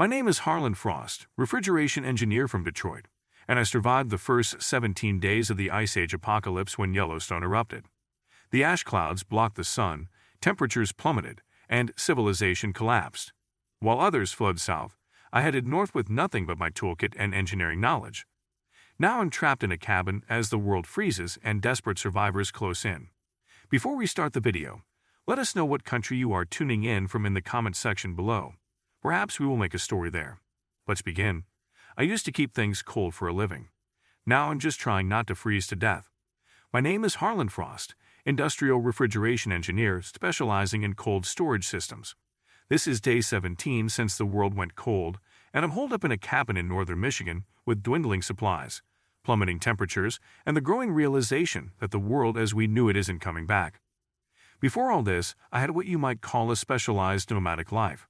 My name is Harlan Frost, refrigeration engineer from Detroit, and I survived the first 17 days of the Ice Age apocalypse when Yellowstone erupted. The ash clouds blocked the sun, temperatures plummeted, and civilization collapsed. While others fled south, I headed north with nothing but my toolkit and engineering knowledge. Now I'm trapped in a cabin as the world freezes and desperate survivors close in. Before we start the video, let us know what country you are tuning in from in the comment section below. Perhaps we will make a story there. Let's begin. I used to keep things cold for a living. Now I'm just trying not to freeze to death. My name is Harlan Frost, industrial refrigeration engineer specializing in cold storage systems. This is day 17 since the world went cold, and I'm holed up in a cabin in northern Michigan with dwindling supplies, plummeting temperatures, and the growing realization that the world as we knew it isn't coming back. Before all this, I had what you might call a specialized nomadic life.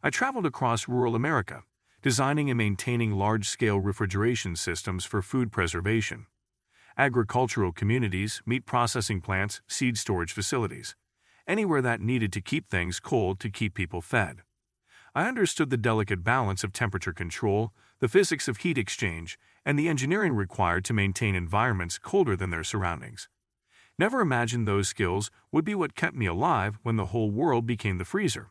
I traveled across rural America, designing and maintaining large-scale refrigeration systems for food preservation. Agricultural communities, meat processing plants, seed storage facilities. Anywhere that needed to keep things cold to keep people fed. I understood the delicate balance of temperature control, the physics of heat exchange, and the engineering required to maintain environments colder than their surroundings. Never imagined those skills would be what kept me alive when the whole world became the freezer.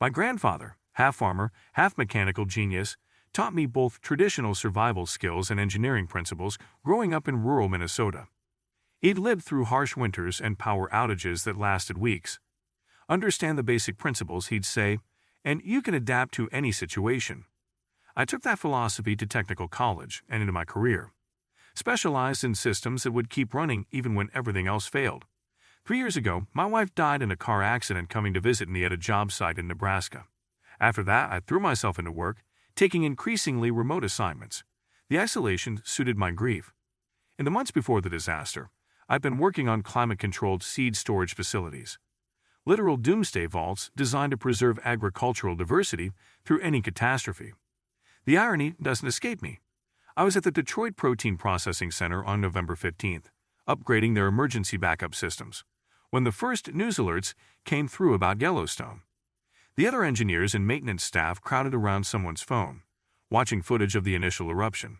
My grandfather, half farmer, half mechanical genius, taught me both traditional survival skills and engineering principles growing up in rural Minnesota. He'd lived through harsh winters and power outages that lasted weeks. Understand the basic principles, he'd say, and you can adapt to any situation. I took that philosophy to technical college and into my career. Specialized in systems that would keep running even when everything else failed. 3 years ago, my wife died in a car accident coming to visit me at a job site in Nebraska. After that, I threw myself into work, taking increasingly remote assignments. The isolation suited my grief. In the months before the disaster, I've been working on climate-controlled seed storage facilities. Literal doomsday vaults designed to preserve agricultural diversity through any catastrophe. The irony doesn't escape me. I was at the Detroit Protein Processing Center on November 15th, upgrading their emergency backup systems, when the first news alerts came through about Yellowstone. The other engineers and maintenance staff crowded around someone's phone, watching footage of the initial eruption.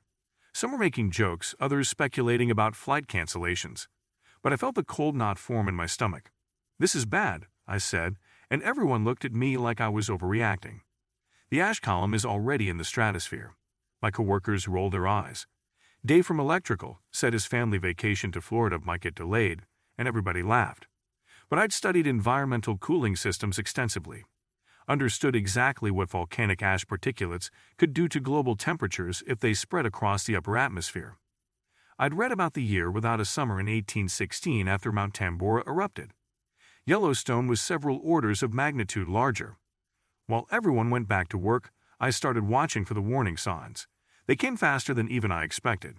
Some were making jokes, others speculating about flight cancellations. But I felt the cold knot form in my stomach. "This is bad," I said, and everyone looked at me like I was overreacting. The ash column is already in the stratosphere. My coworkers rolled their eyes. Dave from Electrical said his family vacation to Florida might get delayed, and everybody laughed. But I'd studied environmental cooling systems extensively. Understood exactly what volcanic ash particulates could do to global temperatures if they spread across the upper atmosphere. I'd read about the year without a summer in 1816 after Mount Tambora erupted. Yellowstone was several orders of magnitude larger. While everyone went back to work, I started watching for the warning signs. They came faster than even I expected.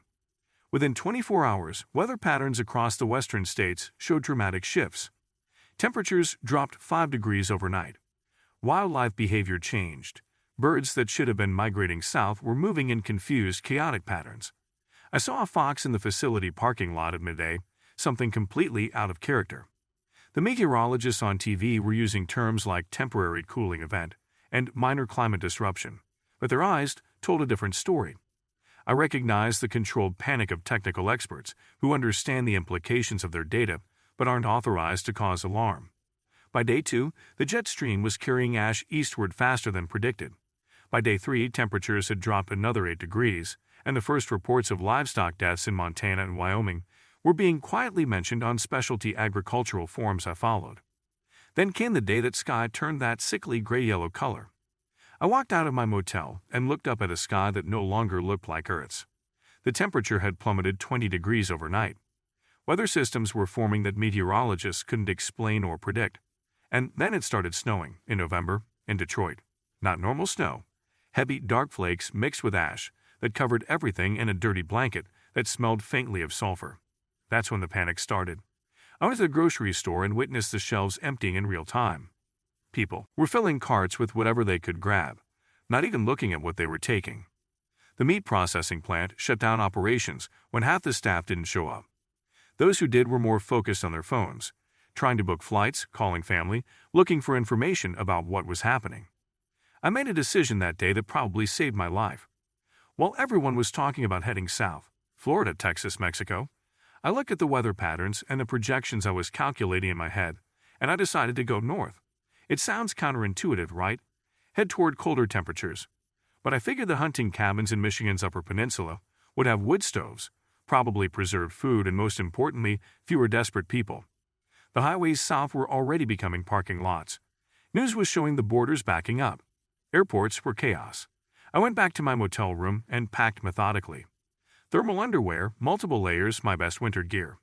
Within 24 hours, weather patterns across the western states showed dramatic shifts. Temperatures dropped 5 degrees overnight. Wildlife behavior changed. Birds that should have been migrating south were moving in confused, chaotic patterns. I saw a fox in the facility parking lot at midday, something completely out of character. The meteorologists on TV were using terms like temporary cooling event and minor climate disruption, but their eyes told a different story. I recognized the controlled panic of technical experts who understand the implications of their data but aren't authorized to cause alarm. By day 2, the jet stream was carrying ash eastward faster than predicted. By day 3, temperatures had dropped another 8 degrees, and the first reports of livestock deaths in Montana and Wyoming were being quietly mentioned on specialty agricultural forums I followed. Then came the day that sky turned that sickly gray-yellow color. I walked out of my motel and looked up at a sky that no longer looked like Earth's. The temperature had plummeted 20 degrees overnight. Weather systems were forming that meteorologists couldn't explain or predict. And then it started snowing in November in Detroit. Not normal snow. Heavy, dark flakes mixed with ash that covered everything in a dirty blanket that smelled faintly of sulfur. That's when the panic started. I went to the grocery store and witnessed the shelves emptying in real time. People were filling carts with whatever they could grab, not even looking at what they were taking. The meat processing plant shut down operations when half the staff didn't show up. Those who did were more focused on their phones, trying to book flights, calling family, looking for information about what was happening. I made a decision that day that probably saved my life. While everyone was talking about heading south, Florida, Texas, Mexico, I looked at the weather patterns and the projections I was calculating in my head, and I decided to go north. It sounds counterintuitive, right? Head toward colder temperatures. But I figured the hunting cabins in Michigan's Upper Peninsula would have wood stoves, probably preserved food, and most importantly, fewer desperate people. The highways south were already becoming parking lots. News was showing the borders backing up. Airports were chaos. I went back to my motel room and packed methodically. Thermal underwear, multiple layers, my best winter gear.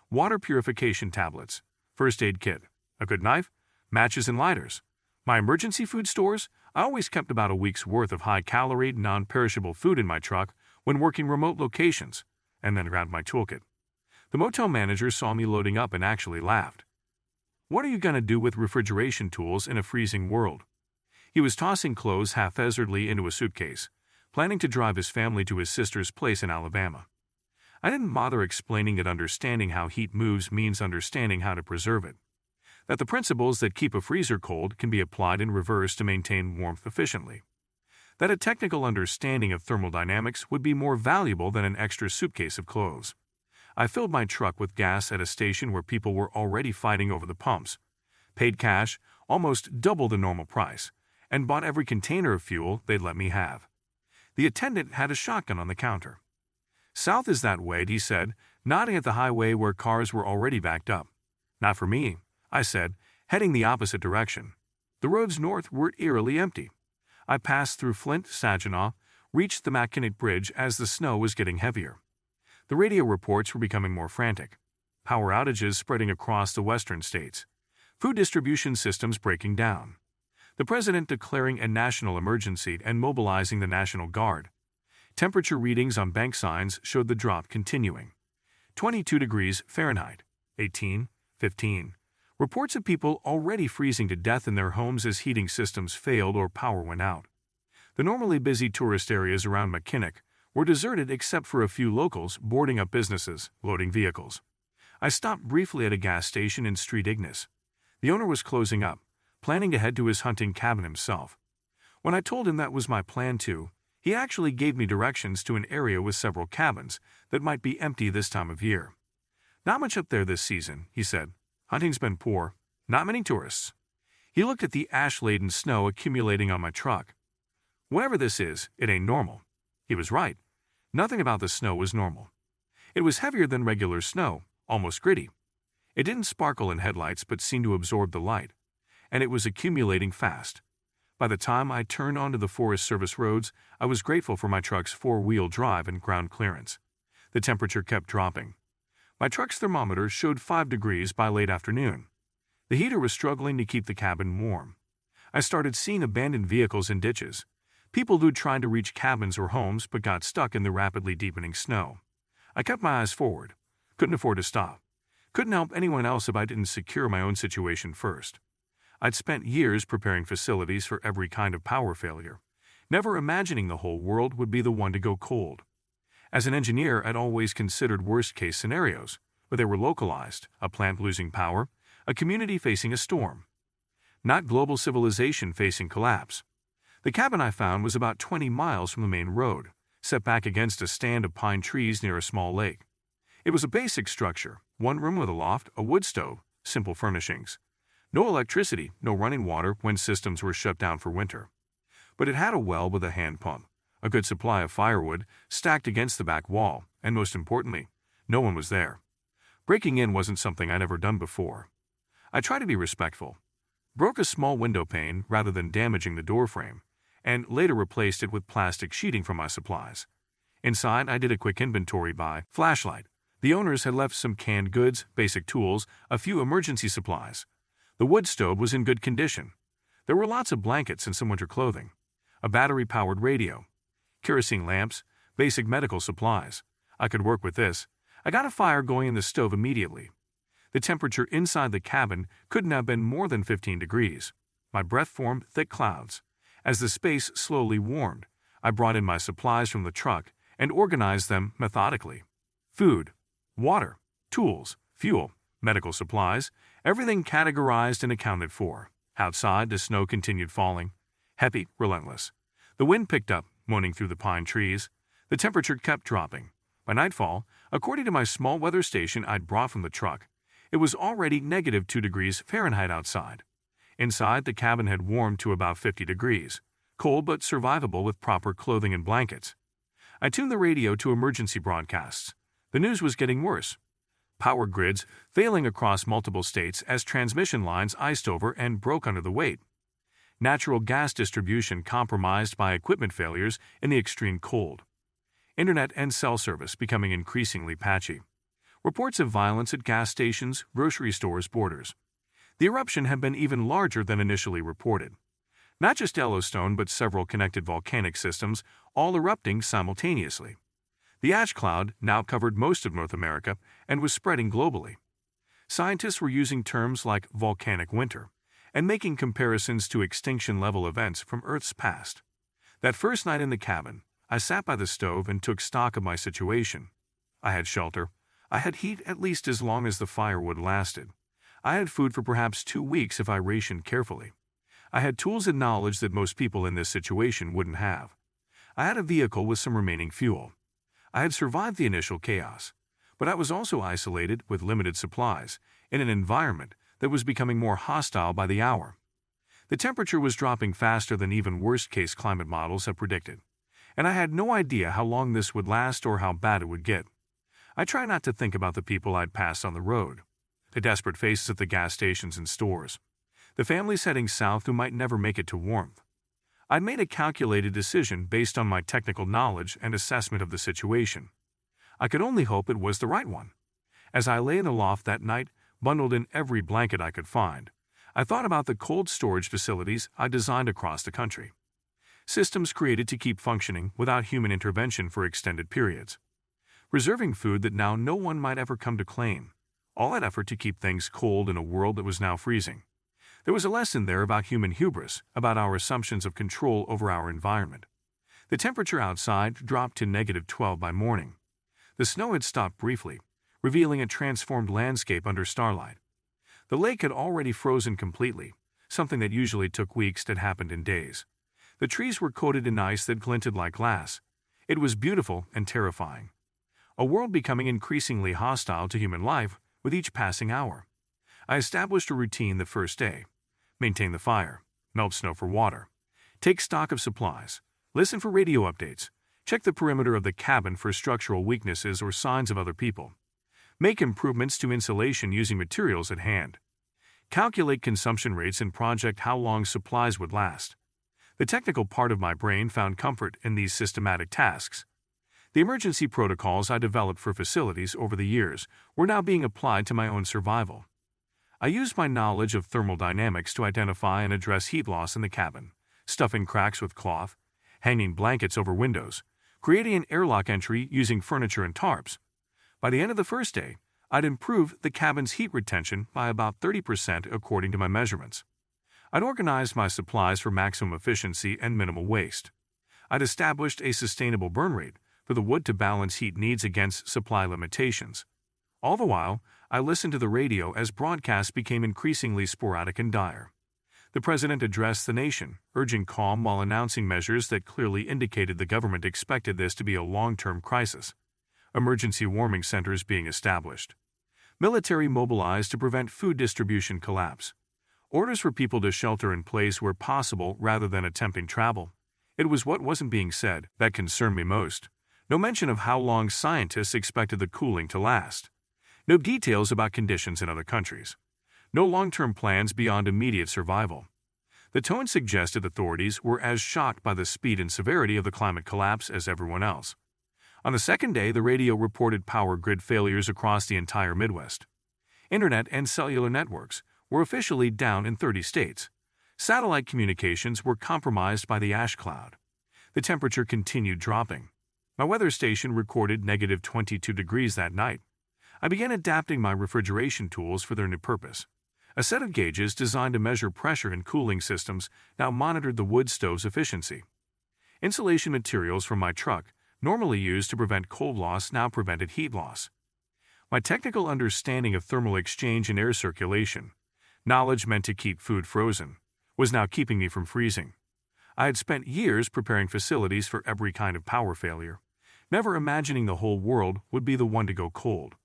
Water purification tablets, first aid kit, a good knife, matches and lighters. My emergency food stores, I always kept about a week's worth of high-calorie, non-perishable food in my truck when working remote locations, and then grabbed my toolkit. The motel manager saw me loading up and actually laughed. "What are you going to do with refrigeration tools in a freezing world?" He was tossing clothes haphazardly into a suitcase, planning to drive his family to his sister's place in Alabama. I didn't bother explaining that understanding how heat moves means understanding how to preserve it. That the principles that keep a freezer cold can be applied in reverse to maintain warmth efficiently. That a technical understanding of thermodynamics would be more valuable than an extra suitcase of clothes. I filled my truck with gas at a station where people were already fighting over the pumps, paid cash, almost double the normal price, and bought every container of fuel they'd let me have. The attendant had a shotgun on the counter. "South is that way," he said, nodding at the highway where cars were already backed up. "Not for me," I said, heading the opposite direction. The roads north were eerily empty. I passed through Flint, Saginaw, reached the Mackinac Bridge as the snow was getting heavier. The radio reports were becoming more frantic. Power outages spreading across the western states. Food distribution systems breaking down. The president declaring a national emergency and mobilizing the National Guard. Temperature readings on bank signs showed the drop continuing. 22 degrees Fahrenheit, 18, 15. Reports of people already freezing to death in their homes as heating systems failed or power went out. The normally busy tourist areas around Mackinac were deserted except for a few locals boarding up businesses, loading vehicles. I stopped briefly at a gas station in Street Ignis. The owner was closing up, planning to head to his hunting cabin himself. When I told him that was my plan too, he actually gave me directions to an area with several cabins that might be empty this time of year. "Not much up there this season," he said. "Hunting's been poor. Not many tourists." He looked at the ash-laden snow accumulating on my truck. "Whatever this is, it ain't normal." He was right. Nothing about the snow was normal. It was heavier than regular snow, almost gritty. It didn't sparkle in headlights but seemed to absorb the light, and it was accumulating fast. By the time I turned onto the Forest Service roads, I was grateful for my truck's four-wheel drive and ground clearance. The temperature kept dropping. My truck's thermometer showed 5 degrees by late afternoon. The heater was struggling to keep the cabin warm. I started seeing abandoned vehicles in ditches, people who'd tried to reach cabins or homes but got stuck in the rapidly deepening snow. I kept my eyes forward. Couldn't afford to stop. Couldn't help anyone else if I didn't secure my own situation first. I'd spent years preparing facilities for every kind of power failure, never imagining the whole world would be the one to go cold. As an engineer, I'd always considered worst-case scenarios, but they were localized: a plant losing power, a community facing a storm. Not global civilization facing collapse. The cabin I found was about 20 miles from the main road, set back against a stand of pine trees near a small lake. It was a basic structure, one room with a loft, a wood stove, simple furnishings. No electricity, no running water when systems were shut down for winter. But it had a well with a hand pump, a good supply of firewood stacked against the back wall, and most importantly, no one was there. Breaking in wasn't something I'd ever done before. I tried to be respectful, broke a small window pane rather than damaging the door frame, and later replaced it with plastic sheeting from my supplies. Inside, I did a quick inventory by flashlight. The owners had left some canned goods, basic tools, a few emergency supplies. The wood stove was in good condition. There were lots of blankets and some winter clothing, a battery-powered radio, kerosene lamps, basic medical supplies. I could work with this. I got a fire going in the stove immediately. The temperature inside the cabin couldn't have been more than 15 degrees. My breath formed thick clouds. As the space slowly warmed, I brought in my supplies from the truck and organized them methodically. Food, water, tools, fuel, medical supplies, everything categorized and accounted for. Outside, the snow continued falling. Heavy, relentless. The wind picked up, moaning through the pine trees. The temperature kept dropping. By nightfall, according to my small weather station I'd brought from the truck, it was already -2 degrees Fahrenheit outside. Inside, the cabin had warmed to about 50 degrees, cold but survivable with proper clothing and blankets. I tuned the radio to emergency broadcasts. The news was getting worse. Power grids failing across multiple states as transmission lines iced over and broke under the weight. Natural gas distribution compromised by equipment failures in the extreme cold. Internet and cell service becoming increasingly patchy. Reports of violence at gas stations, grocery stores, borders. The eruption had been even larger than initially reported. Not just Yellowstone, but several connected volcanic systems, all erupting simultaneously. The ash cloud now covered most of North America and was spreading globally. Scientists were using terms like volcanic winter and making comparisons to extinction-level events from Earth's past. That first night in the cabin, I sat by the stove and took stock of my situation. I had shelter. I had heat at least as long as the firewood lasted. I had food for perhaps 2 weeks if I rationed carefully. I had tools and knowledge that most people in this situation wouldn't have. I had a vehicle with some remaining fuel. I had survived the initial chaos, but I was also isolated with limited supplies in an environment that was becoming more hostile by the hour. The temperature was dropping faster than even worst-case climate models had predicted, and I had no idea how long this would last or how bad it would get. I tried not to think about the people I'd passed on the road, the desperate faces at the gas stations and stores, the families heading south who might never make it to warmth. I'd made a calculated decision based on my technical knowledge and assessment of the situation. I could only hope it was the right one. As I lay in the loft that night, bundled in every blanket I could find, I thought about the cold storage facilities I designed across the country. Systems created to keep functioning without human intervention for extended periods. Preserving food that now no one might ever come to claim. All that effort to keep things cold in a world that was now freezing. There was a lesson there about human hubris, about our assumptions of control over our environment. The temperature outside dropped to -12 by morning. The snow had stopped briefly, revealing a transformed landscape under starlight. The lake had already frozen completely, something that usually took weeks that happened in days. The trees were coated in ice that glinted like glass. It was beautiful and terrifying. A world becoming increasingly hostile to human life with each passing hour. I established a routine the first day. Maintain the fire, melt snow for water, take stock of supplies, listen for radio updates, check the perimeter of the cabin for structural weaknesses or signs of other people, make improvements to insulation using materials at hand, calculate consumption rates and project how long supplies would last. The technical part of my brain found comfort in these systematic tasks. The emergency protocols I developed for facilities over the years were now being applied to my own survival. I used my knowledge of thermodynamics to identify and address heat loss in the cabin, stuffing cracks with cloth, hanging blankets over windows, creating an airlock entry using furniture and tarps. By the end of the first day, I'd improved the cabin's heat retention by about 30% according to my measurements. I'd organized my supplies for maximum efficiency and minimal waste. I'd established a sustainable burn rate for the wood to balance heat needs against supply limitations. All the while, I listened to the radio as broadcasts became increasingly sporadic and dire. The president addressed the nation, urging calm while announcing measures that clearly indicated the government expected this to be a long-term crisis. Emergency warming centers being established. Military mobilized to prevent food distribution collapse. Orders for people to shelter in place where possible rather than attempting travel. It was what wasn't being said that concerned me most. No mention of how long scientists expected the cooling to last. No details about conditions in other countries. No long-term plans beyond immediate survival. The tone suggested authorities were as shocked by the speed and severity of the climate collapse as everyone else. On the second day, the radio reported power grid failures across the entire Midwest. Internet and cellular networks were officially down in 30 states. Satellite communications were compromised by the ash cloud. The temperature continued dropping. My weather station recorded -22 degrees that night. I began adapting my refrigeration tools for their new purpose. A set of gauges designed to measure pressure in cooling systems now monitored the wood stove's efficiency. Insulation materials from my truck, normally used to prevent cold loss, now prevented heat loss. My technical understanding of thermal exchange and air circulation, knowledge meant to keep food frozen, was now keeping me from freezing. I had spent years preparing facilities for every kind of power failure, never imagining the whole world would be the one to go cold.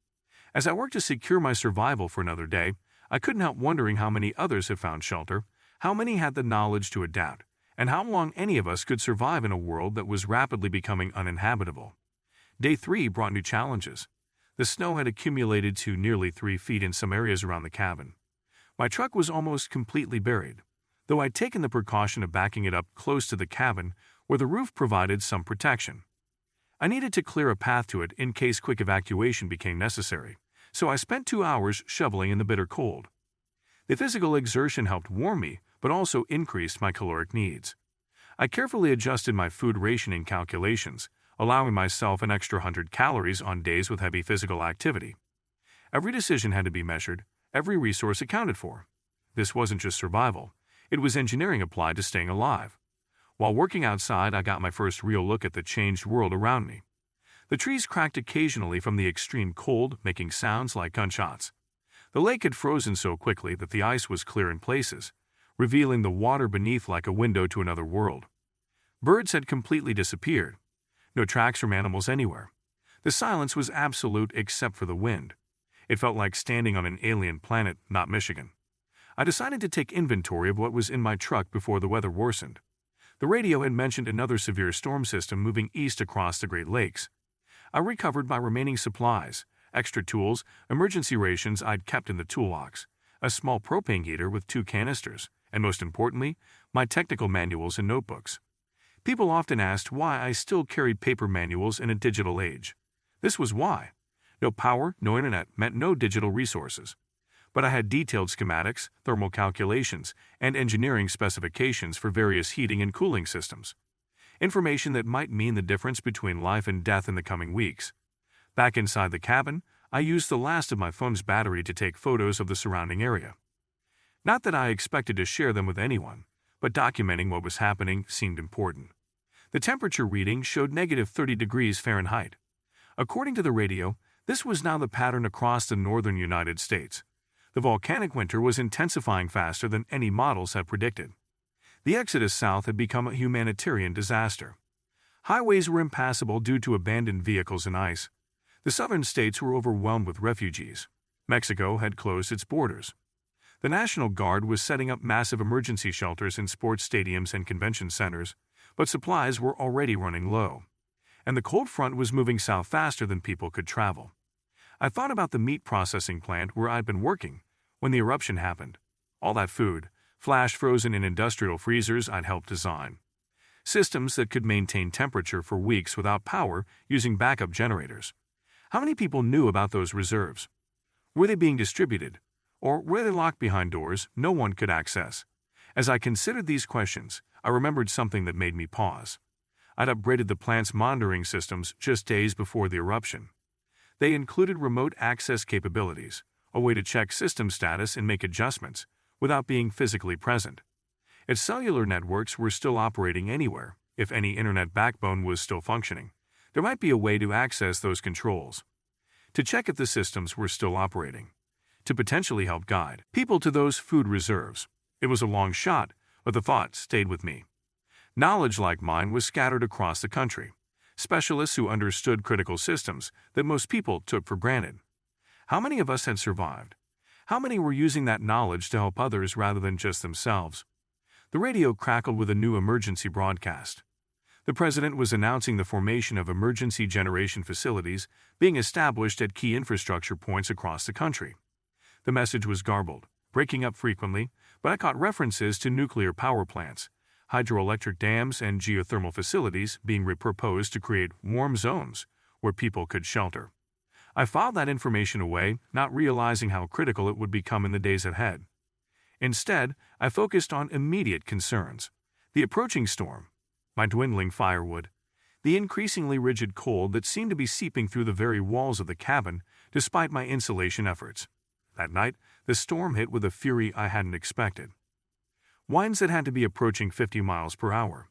As I worked to secure my survival for another day, I couldn't help wondering how many others had found shelter, how many had the knowledge to adapt, and how long any of us could survive in a world that was rapidly becoming uninhabitable. Day 3 brought new challenges. The snow had accumulated to nearly 3 feet in some areas around the cabin. My truck was almost completely buried, though I'd taken the precaution of backing it up close to the cabin where the roof provided some protection. I needed to clear a path to it in case quick evacuation became necessary, so I spent 2 hours shoveling in the bitter cold. The physical exertion helped warm me, but also increased my caloric needs. I carefully adjusted my food rationing calculations, allowing myself an extra 100 calories on days with heavy physical activity. Every decision had to be measured, every resource accounted for. This wasn't just survival, it was engineering applied to staying alive. While working outside, I got my first real look at the changed world around me. The trees cracked occasionally from the extreme cold, making sounds like gunshots. The lake had frozen so quickly that the ice was clear in places, revealing the water beneath like a window to another world. Birds had completely disappeared. No tracks from animals anywhere. The silence was absolute except for the wind. It felt like standing on an alien planet, not Michigan. I decided to take inventory of what was in my truck before the weather worsened. The radio had mentioned another severe storm system moving east across the Great Lakes. I recovered my remaining supplies, extra tools, emergency rations I'd kept in the toolbox, a small propane heater with 2 canisters, and most importantly, my technical manuals and notebooks. People often asked why I still carried paper manuals in a digital age. This was why. No power, no internet meant no digital resources. But I had detailed schematics, thermal calculations, and engineering specifications for various heating and cooling systems. Information that might mean the difference between life and death in the coming weeks. Back inside the cabin, I used the last of my phone's battery to take photos of the surrounding area. Not that I expected to share them with anyone, but documenting what was happening seemed important. The temperature reading showed negative 30 degrees Fahrenheit. According to the radio, this was now the pattern across the northern United States. The volcanic winter was intensifying faster than any models had predicted. The exodus south had become a humanitarian disaster. Highways were impassable due to abandoned vehicles and ice. The southern states were overwhelmed with refugees. Mexico had closed its borders. The National Guard was setting up massive emergency shelters in sports stadiums and convention centers, but supplies were already running low. And the cold front was moving south faster than people could travel. I thought about the meat processing plant where I'd been working when the eruption happened. All that food, flash frozen in industrial freezers I'd helped design. Systems that could maintain temperature for weeks without power using backup generators. How many people knew about those reserves? Were they being distributed? Or were they locked behind doors no one could access? As I considered these questions, I remembered something that made me pause. I'd upgraded the plant's monitoring systems just days before the eruption. They included remote access capabilities, a way to check system status and make adjustments without being physically present. Its cellular networks were still operating anywhere. If any internet backbone was still functioning, there might be a way to access those controls. To check if the systems were still operating. To potentially help guide people to those food reserves. It was a long shot, but the thought stayed with me. Knowledge like mine was scattered across the country. Specialists who understood critical systems that most people took for granted. How many of us had survived? How many were using that knowledge to help others rather than just themselves? The radio crackled with a new emergency broadcast. The president was announcing the formation of emergency generation facilities being established at key infrastructure points across the country. The message was garbled, breaking up frequently, but I caught references to nuclear power plants, hydroelectric dams, and geothermal facilities being repurposed to create warm zones where people could shelter. I filed that information away, not realizing how critical it would become in the days ahead. Instead, I focused on immediate concerns: the approaching storm, my dwindling firewood, the increasingly rigid cold that seemed to be seeping through the very walls of the cabin despite my insulation efforts. That night, the storm hit with a fury I hadn't expected. Winds that had to be approaching 50 miles per hour.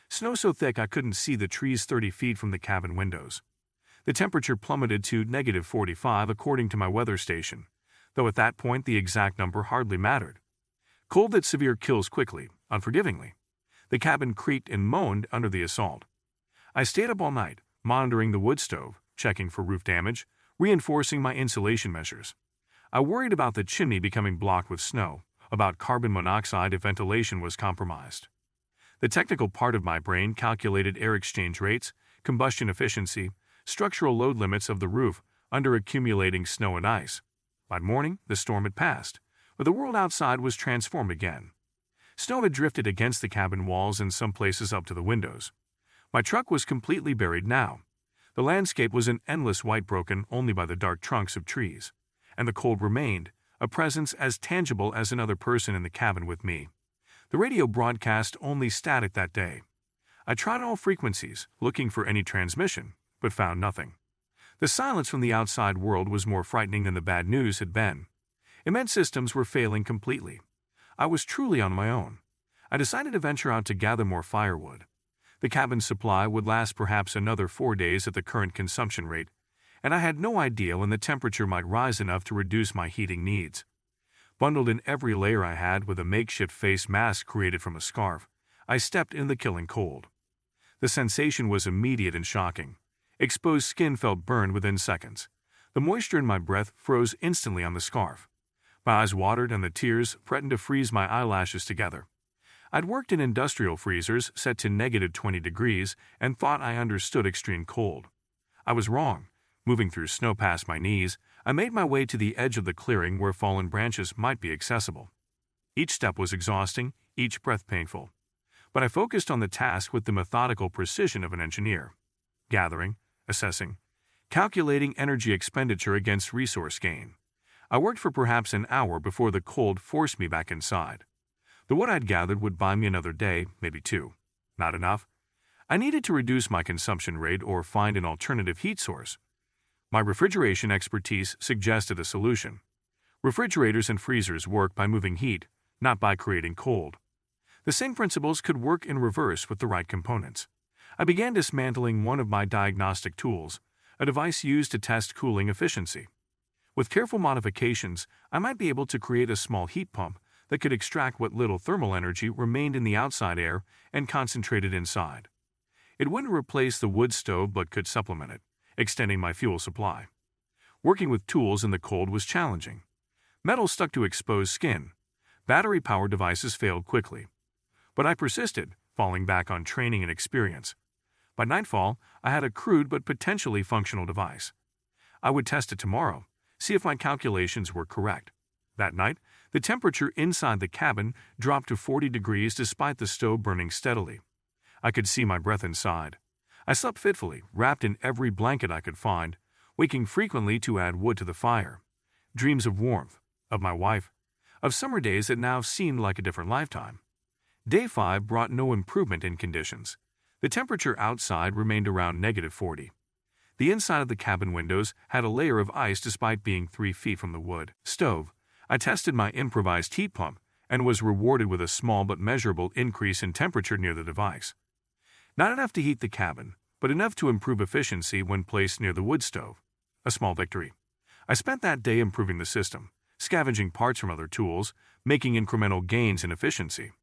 Snow so thick I couldn't see the trees 30 feet from the cabin windows. The temperature plummeted to negative 45 according to my weather station, though at that point the exact number hardly mattered. Cold that severe kills quickly, unforgivingly. The cabin creaked and moaned under the assault. I stayed up all night, monitoring the wood stove, checking for roof damage, reinforcing my insulation measures. I worried about the chimney becoming blocked with snow, about carbon monoxide if ventilation was compromised. The technical part of my brain calculated air exchange rates, combustion efficiency, structural load limits of the roof under accumulating snow and ice. By morning, the storm had passed, but the world outside was transformed again. Snow had drifted against the cabin walls and some places up to the windows. My truck was completely buried now. The landscape was an endless white broken only by the dark trunks of trees, and the cold remained, a presence as tangible as another person in the cabin with me. The radio broadcast only static that day. I tried all frequencies, looking for any transmission, but found nothing. The silence from the outside world was more frightening than the bad news had been. Immense systems were failing completely. I was truly on my own. I decided to venture out to gather more firewood. The cabin's supply would last perhaps another 4 days at the current consumption rate, and I had no idea when the temperature might rise enough to reduce my heating needs. Bundled in every layer I had with a makeshift face mask created from a scarf, I stepped in the killing cold. The sensation was immediate and shocking. Exposed skin felt burned within seconds. The moisture in my breath froze instantly on the scarf. My eyes watered and the tears threatened to freeze my eyelashes together. I'd worked in industrial freezers set to -20 degrees and thought I understood extreme cold. I was wrong. Moving through snow past my knees, I made my way to the edge of the clearing where fallen branches might be accessible. Each step was exhausting, each breath painful. But I focused on the task with the methodical precision of an engineer. Gathering, assessing, calculating energy expenditure against resource gain. I worked for perhaps an hour before the cold forced me back inside. The wood I'd gathered would buy me another day, maybe 2. Not enough. I needed to reduce my consumption rate or find an alternative heat source. My refrigeration expertise suggested a solution. Refrigerators and freezers work by moving heat, not by creating cold. The same principles could work in reverse with the right components. I began dismantling one of my diagnostic tools, a device used to test cooling efficiency. With careful modifications, I might be able to create a small heat pump that could extract what little thermal energy remained in the outside air and concentrate it inside. It wouldn't replace the wood stove but could supplement it, extending my fuel supply. Working with tools in the cold was challenging. Metal stuck to exposed skin. Battery-powered devices failed quickly. But I persisted, falling back on training and experience. By nightfall, I had a crude but potentially functional device. I would test it tomorrow, see if my calculations were correct. That night, the temperature inside the cabin dropped to 40 degrees despite the stove burning steadily. I could see my breath inside. I slept fitfully, wrapped in every blanket I could find, waking frequently to add wood to the fire. Dreams of warmth, of my wife, of summer days that now seemed like a different lifetime. Day 5 brought no improvement in conditions. The temperature outside remained around -40. The inside of the cabin windows had a layer of ice despite being 3 feet from the wood stove. I tested my improvised heat pump and was rewarded with a small but measurable increase in temperature near the device. Not enough to heat the cabin, but enough to improve efficiency when placed near the wood stove. A small victory. I spent that day improving the system, scavenging parts from other tools, making incremental gains in efficiency.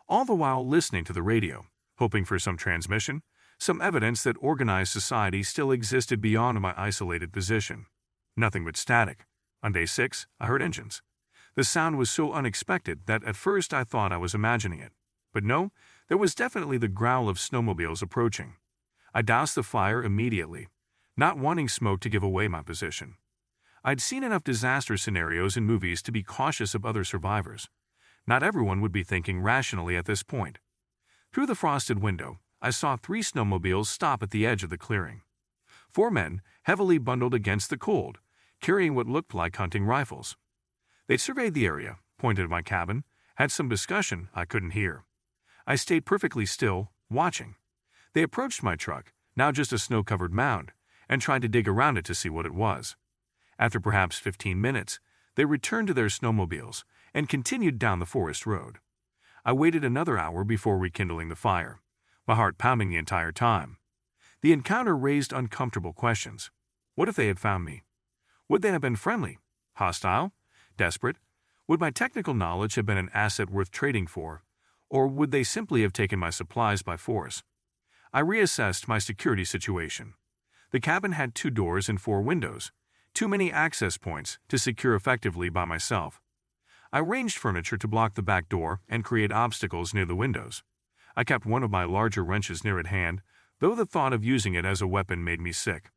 All the while listening to the radio, hoping for some transmission, some evidence that organized society still existed beyond my isolated position. Nothing but static. On day 6, I heard engines. The sound was so unexpected that at first I thought I was imagining it. But no, there was definitely the growl of snowmobiles approaching. I doused the fire immediately, not wanting smoke to give away my position. I'd seen enough disaster scenarios in movies to be cautious of other survivors. Not everyone would be thinking rationally at this point. Through the frosted window, I saw 3 snowmobiles stop at the edge of the clearing. 4 men, heavily bundled against the cold, carrying what looked like hunting rifles. They surveyed the area, pointed at my cabin, had some discussion I couldn't hear. I stayed perfectly still, watching. They approached my truck, now just a snow-covered mound, and tried to dig around it to see what it was. After perhaps 15 minutes, they returned to their snowmobiles and continued down the forest road. I waited another hour before rekindling the fire, my heart pounding the entire time. The encounter raised uncomfortable questions. What if they had found me? Would they have been friendly? Hostile? Desperate? Would my technical knowledge have been an asset worth trading for? or would they simply have taken my supplies by force? I reassessed my security situation. The cabin had 2 doors and 4 windows, too many access points to secure effectively by myself. I arranged furniture to block the back door and create obstacles near the windows. I kept one of my larger wrenches near at hand, though the thought of using it as a weapon made me sick.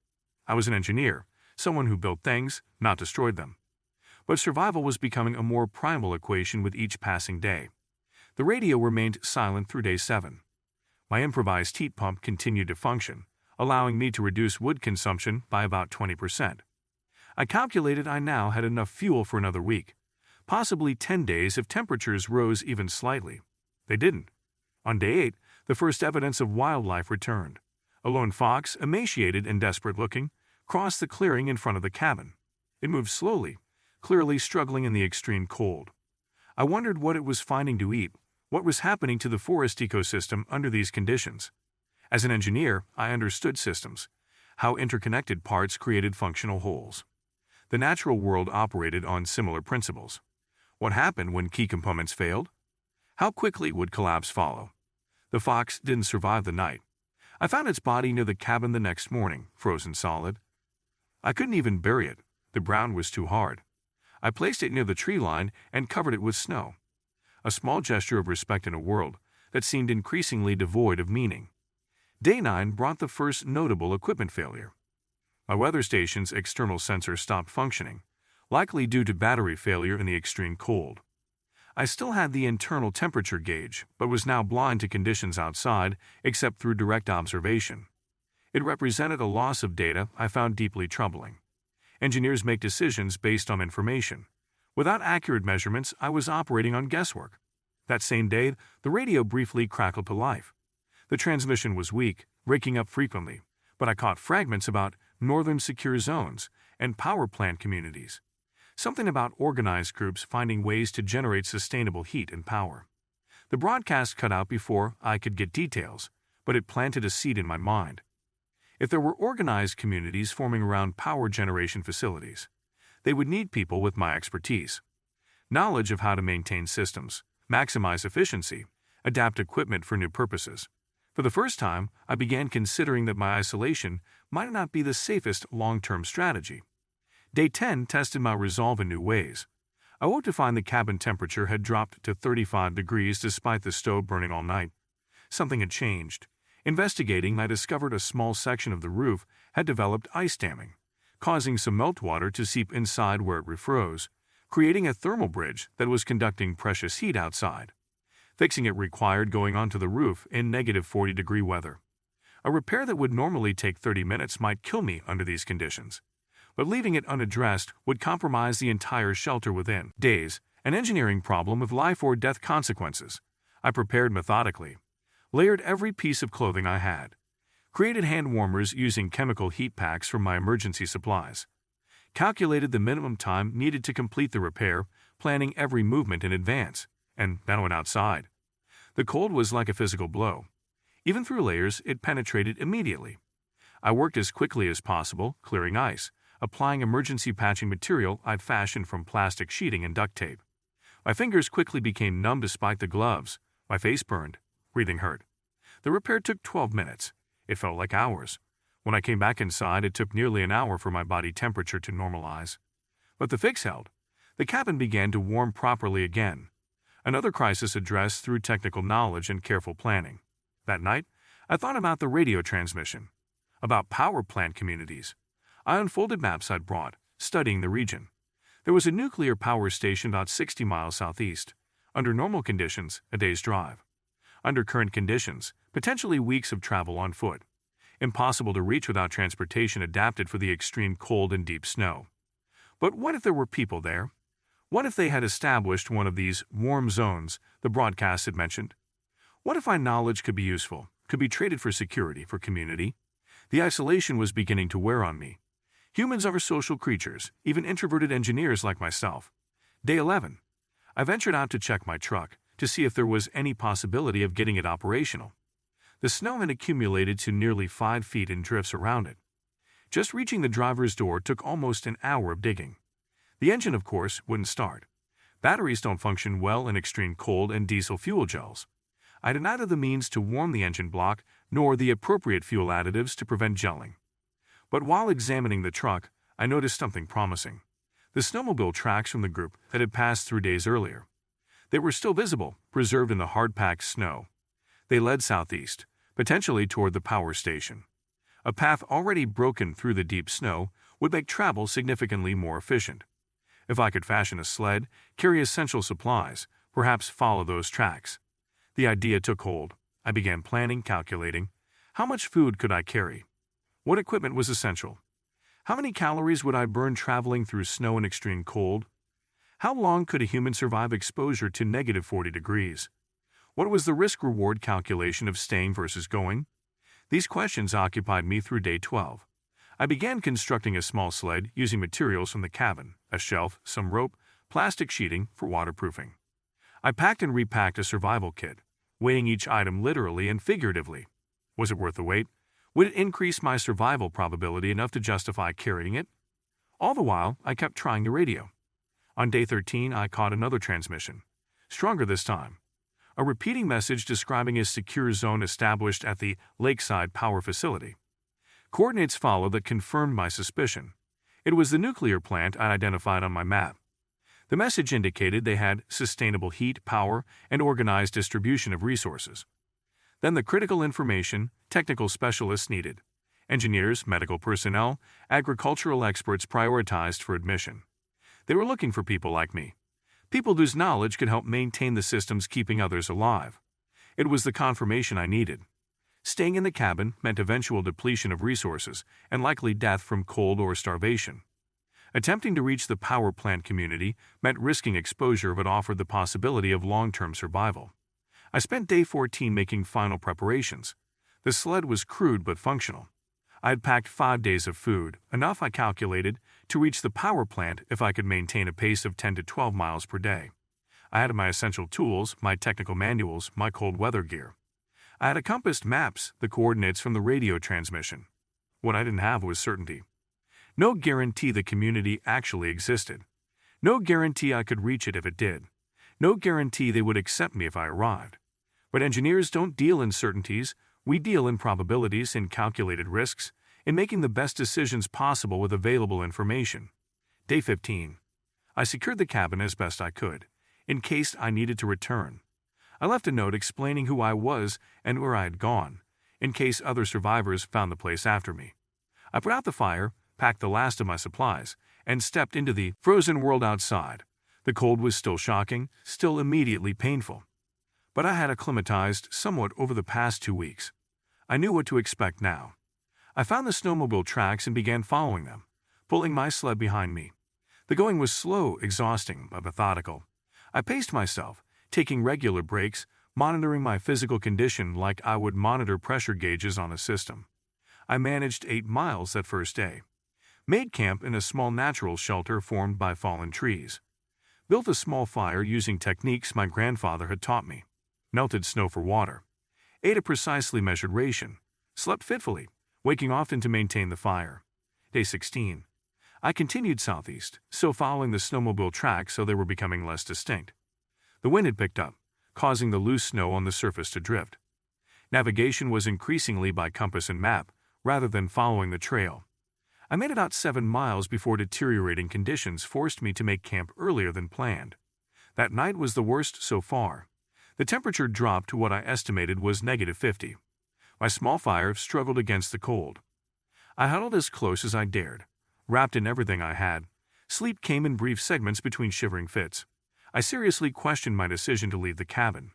I was an engineer, someone who built things, not destroyed them. But survival was becoming a more primal equation with each passing day. The radio remained silent through day 7. My improvised heat pump continued to function, allowing me to reduce wood consumption by about 20%. I calculated I now had enough fuel for another week, possibly 10 days if temperatures rose even slightly. They didn't. On day 8, the first evidence of wildlife returned. A lone fox, emaciated and desperate-looking, crossed the clearing in front of the cabin. It moved slowly, clearly struggling in the extreme cold. I wondered what it was finding to eat, what was happening to the forest ecosystem under these conditions. As an engineer, I understood systems, how interconnected parts created functional wholes. The natural world operated on similar principles. What happened when key components failed? How quickly would collapse follow? The fox didn't survive the night. I found its body near the cabin the next morning, frozen solid. I couldn't even bury it. The ground was too hard. I placed it near the tree line and covered it with snow. A small gesture of respect in a world that seemed increasingly devoid of meaning. Day 9 brought the first notable equipment failure. My weather station's external sensor stopped functioning, likely due to battery failure in the extreme cold. I still had the internal temperature gauge, but was now blind to conditions outside except through direct observation. It represented a loss of data I found deeply troubling. Engineers make decisions based on information. Without accurate measurements, I was operating on guesswork. That same day, the radio briefly crackled to life. The transmission was weak, breaking up frequently, but I caught fragments about northern secure zones and power plant communities. Something about organized groups finding ways to generate sustainable heat and power. The broadcast cut out before I could get details, but it planted a seed in my mind. If there were organized communities forming around power generation facilities, they would need people with my expertise. Knowledge of how to maintain systems, maximize efficiency, adapt equipment for new purposes. For the first time, I began considering that my isolation might not be the safest long-term strategy. Day 10 tested my resolve in new ways. I woke to find the cabin temperature had dropped to 35 degrees despite the stove burning all night. Something had changed. Investigating, I discovered a small section of the roof had developed ice damming, causing some meltwater to seep inside where it refroze, creating a thermal bridge that was conducting precious heat outside. Fixing it required going onto the roof in negative 40-degree weather. A repair that would normally take 30 minutes might kill me under these conditions, but leaving it unaddressed would compromise the entire shelter within days, an engineering problem with life or death consequences. I prepared methodically, layered every piece of clothing I had, created hand warmers using chemical heat packs from my emergency supplies, calculated the minimum time needed to complete the repair, planning every movement in advance, and then went outside. The cold was like a physical blow. Even through layers, it penetrated immediately. I worked as quickly as possible, clearing ice, applying emergency patching material I'd fashioned from plastic sheeting and duct tape. My fingers quickly became numb despite the gloves. My face burned. Breathing hurt. The repair took 12 minutes. It felt like hours. When I came back inside, it took nearly an hour for my body temperature to normalize. But the fix held. The cabin began to warm properly again. Another crisis addressed through technical knowledge and careful planning. That night, I thought about the radio transmission, about power plant communities. I unfolded maps I'd brought, studying the region. There was a nuclear power station about 60 miles southeast. Under normal conditions, a day's drive. Under current conditions, potentially weeks of travel on foot. Impossible to reach without transportation adapted for the extreme cold and deep snow. But what if there were people there? What if they had established one of these warm zones the broadcast had mentioned? What if my knowledge could be useful, could be traded for security, for community? The isolation was beginning to wear on me. Humans are social creatures, even introverted engineers like myself. Day 11. I ventured out to check my truck to see if there was any possibility of getting it operational. The snow had accumulated to nearly 5 feet in drifts around it. Just reaching the driver's door took almost an hour of digging. The engine, of course, wouldn't start. Batteries don't function well in extreme cold and diesel fuel gels. I had neither the means to warm the engine block nor the appropriate fuel additives to prevent gelling. But while examining the truck, I noticed something promising. The snowmobile tracks from the group that had passed through days earlier. They were still visible, preserved in the hard-packed snow. They led southeast, potentially toward the power station. A path already broken through the deep snow would make travel significantly more efficient. If I could fashion a sled, carry essential supplies, perhaps follow those tracks. The idea took hold. I began planning, calculating. How much food could I carry? What equipment was essential? How many calories would I burn traveling through snow and extreme cold? How long could a human survive exposure to negative 40 degrees? What was the risk-reward calculation of staying versus going? These questions occupied me through day 12. I began constructing a small sled using materials from the cabin, a shelf, some rope, plastic sheeting for waterproofing. I packed and repacked a survival kit, weighing each item literally and figuratively. Was it worth the wait? Would it increase my survival probability enough to justify carrying it? All the while, I kept trying the radio. On day 13, I caught another transmission, stronger this time. A repeating message describing a secure zone established at the Lakeside Power Facility. Coordinates followed that confirmed my suspicion. It was the nuclear plant I identified on my map. The message indicated they had sustainable heat, power, and organized distribution of resources. Then the critical information technical specialists needed. Engineers, medical personnel, agricultural experts prioritized for admission. They were looking for people like me. People whose knowledge could help maintain the systems keeping others alive. It was the confirmation I needed. Staying in the cabin meant eventual depletion of resources and likely death from cold or starvation. Attempting to reach the power plant community meant risking exposure but offered the possibility of long-term survival. I spent day 14 making final preparations. The sled was crude but functional. I had packed 5 days of food, enough I calculated to reach the power plant if I could maintain a pace of 10 to 12 miles per day. I had my essential tools, my technical manuals, my cold weather gear. I had a compass, maps, the coordinates from the radio transmission. What I didn't have was certainty. No guarantee the community actually existed. No guarantee I could reach it if it did. No guarantee they would accept me if I arrived. But engineers don't deal in certainties. We deal in probabilities, in calculated risks, in making the best decisions possible with available information. Day 15. I secured the cabin as best I could, in case I needed to return. I left a note explaining who I was and where I had gone, in case other survivors found the place after me. I put out the fire, packed the last of my supplies, and stepped into the frozen world outside. The cold was still shocking, still immediately painful. But I had acclimatized somewhat over the past 2 weeks. I knew what to expect now. I found the snowmobile tracks and began following them, pulling my sled behind me. The going was slow, exhausting, but methodical. I paced myself, taking regular breaks, monitoring my physical condition like I would monitor pressure gauges on a system. I managed 8 miles that first day. Made camp in a small natural shelter formed by fallen trees. Built a small fire using techniques my grandfather had taught me. Melted snow for water. Ate a precisely measured ration. Slept fitfully, waking often to maintain the fire. Day 16. I continued southeast, still following the snowmobile tracks so they were becoming less distinct. The wind had picked up, causing the loose snow on the surface to drift. Navigation was increasingly by compass and map, rather than following the trail. I made about 7 miles before deteriorating conditions forced me to make camp earlier than planned. That night was the worst so far. The temperature dropped to what I estimated was negative 50. My small fire struggled against the cold. I huddled as close as I dared, wrapped in everything I had. Sleep came in brief segments between shivering fits. I seriously questioned my decision to leave the cabin.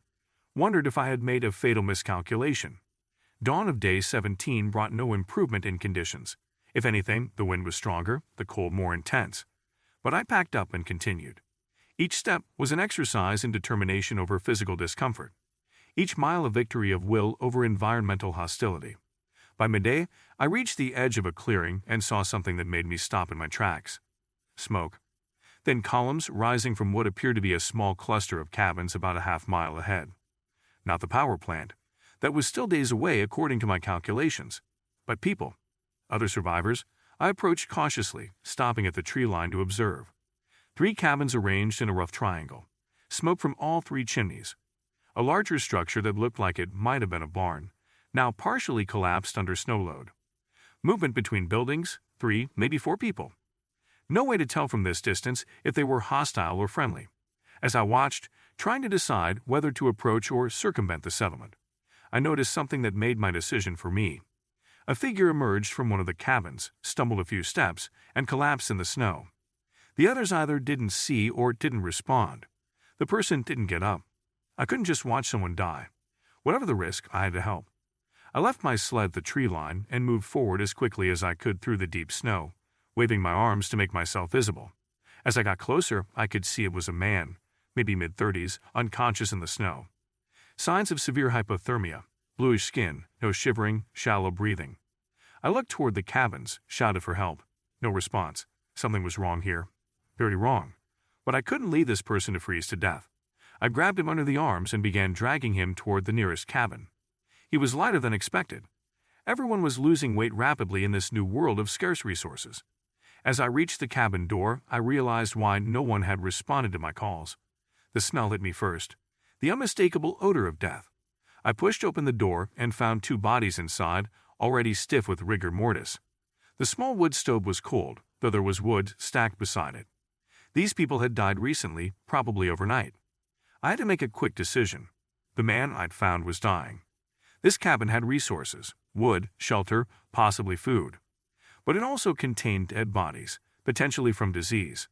Wondered if I had made a fatal miscalculation. Dawn of day 17 brought no improvement in conditions. If anything, the wind was stronger, the cold more intense. But I packed up and continued. Each step was an exercise in determination over physical discomfort. Each mile a victory of will over environmental hostility. By midday, I reached the edge of a clearing and saw something that made me stop in my tracks. Smoke. Then columns rising from what appeared to be a small cluster of cabins about a half-mile ahead. Not the power plant. That was still days away according to my calculations. But people. Other survivors. I approached cautiously, stopping at the tree line to observe. 3 cabins arranged in a rough triangle. Smoke from all 3 chimneys. A larger structure that looked like it might have been a barn, now partially collapsed under snow load. Movement between buildings, 3, maybe 4 people. No way to tell from this distance if they were hostile or friendly. As I watched, trying to decide whether to approach or circumvent the settlement, I noticed something that made my decision for me. A figure emerged from one of the cabins, stumbled a few steps, and collapsed in the snow. The others either didn't see or didn't respond. The person didn't get up. I couldn't just watch someone die. Whatever the risk, I had to help. I left my sled at the tree line and moved forward as quickly as I could through the deep snow, waving my arms to make myself visible. As I got closer, I could see it was a man, maybe mid-30s, unconscious in the snow. Signs of severe hypothermia, bluish skin, no shivering, shallow breathing. I looked toward the cabins, shouted for help. No response. Something was wrong here. Very wrong. But I couldn't leave this person to freeze to death. I grabbed him under the arms and began dragging him toward the nearest cabin. He was lighter than expected. Everyone was losing weight rapidly in this new world of scarce resources. As I reached the cabin door, I realized why no one had responded to my calls. The smell hit me first. The unmistakable odor of death. I pushed open the door and found 2 bodies inside, already stiff with rigor mortis. The small wood stove was cold, though there was wood stacked beside it. These people had died recently, probably overnight. I had to make a quick decision. The man I'd found was dying. This cabin had resources, wood, shelter, possibly food. But it also contained dead bodies, potentially from disease.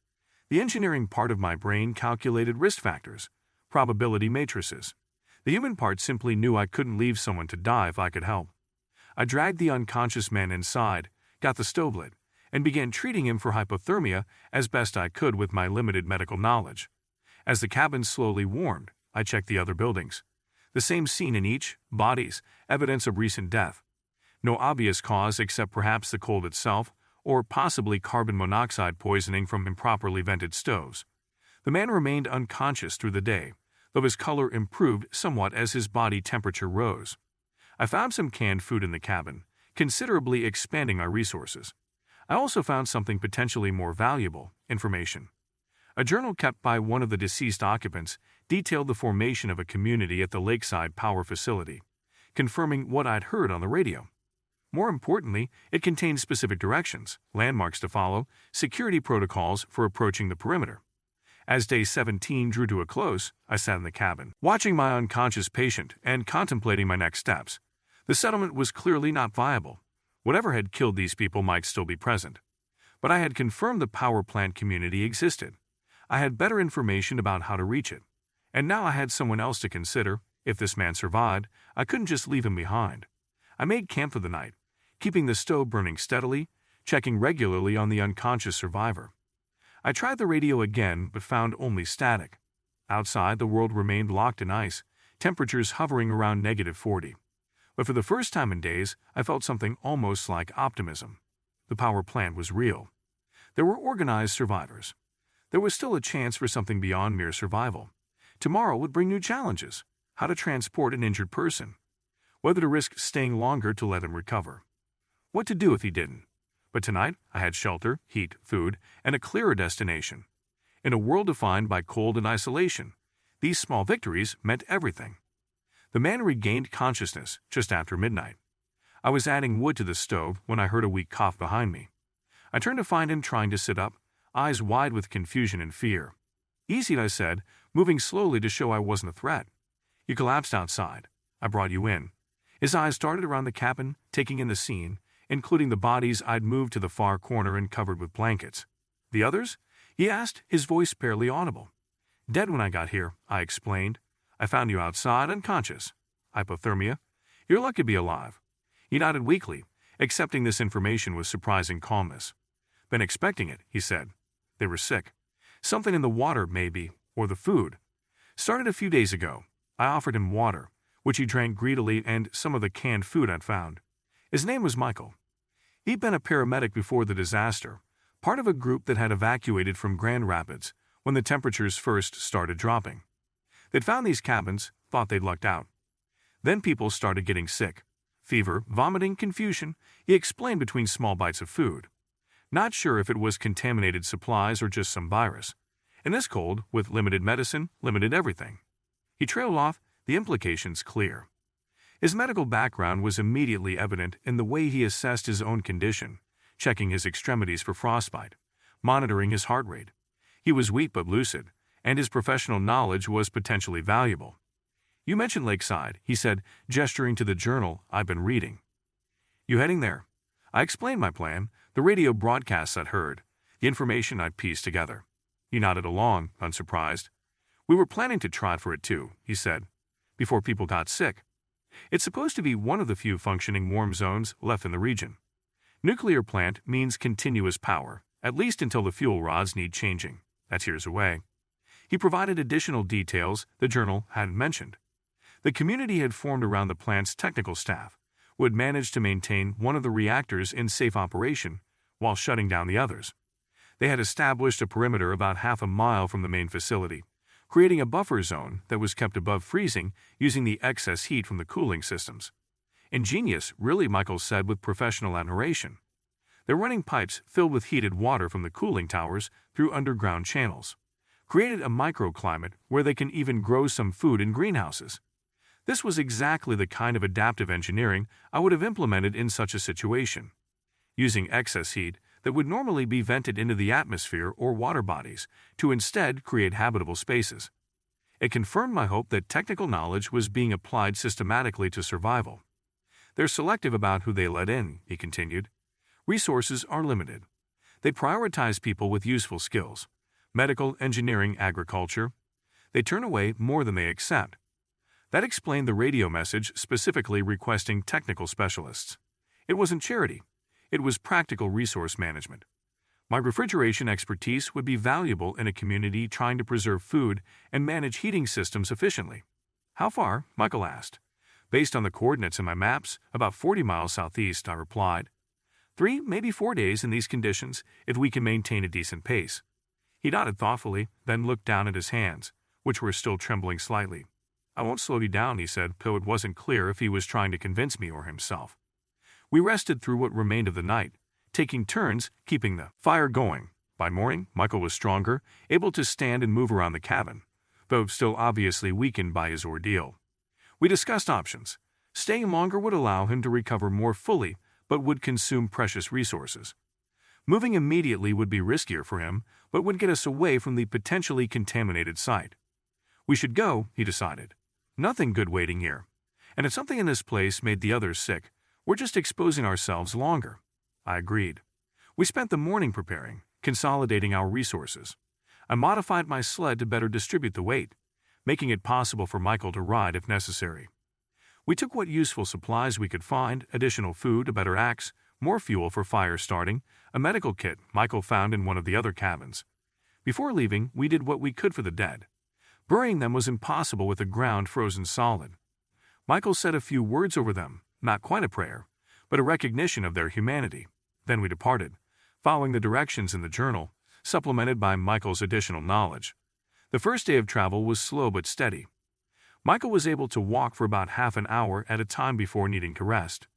The engineering part of my brain calculated risk factors, probability matrices. The human part simply knew I couldn't leave someone to die if I could help. I dragged the unconscious man inside, got the stove lit, and began treating him for hypothermia as best I could with my limited medical knowledge. As the cabin slowly warmed, I checked the other buildings. The same scene in each, bodies, evidence of recent death. No obvious cause except perhaps the cold itself, or possibly carbon monoxide poisoning from improperly vented stoves. The man remained unconscious through the day, though his color improved somewhat as his body temperature rose. I found some canned food in the cabin, considerably expanding our resources. I also found something potentially more valuable, information. A journal kept by one of the deceased occupants detailed the formation of a community at the lakeside power facility, confirming what I'd heard on the radio. More importantly, it contained specific directions, landmarks to follow, security protocols for approaching the perimeter. As day 17 drew to a close, I sat in the cabin, watching my unconscious patient and contemplating my next steps. The settlement was clearly not viable. Whatever had killed these people might still be present. But I had confirmed the power plant community existed. I had better information about how to reach it. And now I had someone else to consider. If this man survived, I couldn't just leave him behind. I made camp for the night, keeping the stove burning steadily, checking regularly on the unconscious survivor. I tried the radio again but found only static. Outside, the world remained locked in ice, temperatures hovering around -40. But for the first time in days, I felt something almost like optimism. The power plant was real. There were organized survivors. There was still a chance for something beyond mere survival. Tomorrow would bring new challenges. How to transport an injured person. Whether to risk staying longer to let him recover. What to do if he didn't. But tonight, I had shelter, heat, food, and a clearer destination. In a world defined by cold and isolation, these small victories meant everything. The man regained consciousness just after midnight. I was adding wood to the stove when I heard a weak cough behind me. I turned to find him trying to sit up, eyes wide with confusion and fear. "Easy," I said, moving slowly to show I wasn't a threat. "You collapsed outside. I brought you in." His eyes darted around the cabin, taking in the scene, including the bodies I'd moved to the far corner and covered with blankets. "The others?" he asked, his voice barely audible. "Dead when I got here," I explained. "I found you outside, unconscious. Hypothermia. You're lucky to be alive." He nodded weakly, accepting this information with surprising calmness. "Been expecting it," he said. "They were sick. Something in the water, maybe, or the food. Started a few days ago. I offered him water, which he drank greedily, and some of the canned food I'd found. His name was Michael. He'd been a paramedic before the disaster, part of a group that had evacuated from Grand Rapids when the temperatures first started dropping. They'd found these cabins, thought they'd lucked out. Then people started getting sick. Fever, vomiting, confusion, he explained between small bites of food. Not sure if it was contaminated supplies or just some virus. In this cold, with limited medicine, limited everything. He trailed off, the implications clear. His medical background was immediately evident in the way he assessed his own condition, checking his extremities for frostbite, monitoring his heart rate. He was weak but lucid, and his professional knowledge was potentially valuable. "You mentioned Lakeside," he said, gesturing to the journal I've been reading. "You heading there?" I explained my plan, the radio broadcasts I'd heard, the information I'd pieced together. He nodded along, unsurprised. "We were planning to trot for it too," he said, "before people got sick. It's supposed to be one of the few functioning warm zones left in the region. Nuclear plant means continuous power, at least until the fuel rods need changing. That's years away." He provided additional details the journal hadn't mentioned. The community had formed around the plant's technical staff, who had managed to maintain one of the reactors in safe operation while shutting down the others. They had established a perimeter about half a mile from the main facility, creating a buffer zone that was kept above freezing using the excess heat from the cooling systems. "Ingenious, really," Michael said with professional admiration. "They're running pipes filled with heated water from the cooling towers through underground channels. Created a microclimate where they can even grow some food in greenhouses. This was exactly the kind of adaptive engineering I would have implemented in such a situation. Using excess heat that would normally be vented into the atmosphere or water bodies to instead create habitable spaces. It confirmed my hope that technical knowledge was being applied systematically to survival. They're selective about who they let in," he continued. "Resources are limited. They prioritize people with useful skills. Medical, engineering, agriculture. They turn away more than they accept." That explained the radio message specifically requesting technical specialists. It wasn't charity. It was practical resource management. My refrigeration expertise would be valuable in a community trying to preserve food and manage heating systems efficiently. "How far?" Michael asked. "Based on the coordinates in my maps, about 40 miles southeast," I replied. 3, maybe 4 days in these conditions if we can maintain a decent pace." He nodded thoughtfully, then looked down at his hands, which were still trembling slightly. "I won't slow you down," he said, though it wasn't clear if he was trying to convince me or himself. We rested through what remained of the night, taking turns keeping the fire going. By morning, Michael was stronger, able to stand and move around the cabin, though still obviously weakened by his ordeal. We discussed options. Staying longer would allow him to recover more fully, but would consume precious resources. Moving immediately would be riskier for him, but would get us away from the potentially contaminated site. We should go, he decided. Nothing good waiting here. And if something in this place made the others sick, we're just exposing ourselves longer. I agreed. We spent the morning preparing, consolidating our resources. I modified my sled to better distribute the weight, making it possible for Michael to ride if necessary. We took what useful supplies we could find, additional food, a better axe, more fuel for fire starting, a medical kit Michael found in one of the other cabins. Before leaving, we did what we could for the dead. Burying them was impossible with the ground frozen solid. Michael said a few words over them, not quite a prayer, but a recognition of their humanity. Then we departed, following the directions in the journal, supplemented by Michael's additional knowledge. The first day of travel was slow but steady. Michael was able to walk for about half an hour at a time before needing to rest.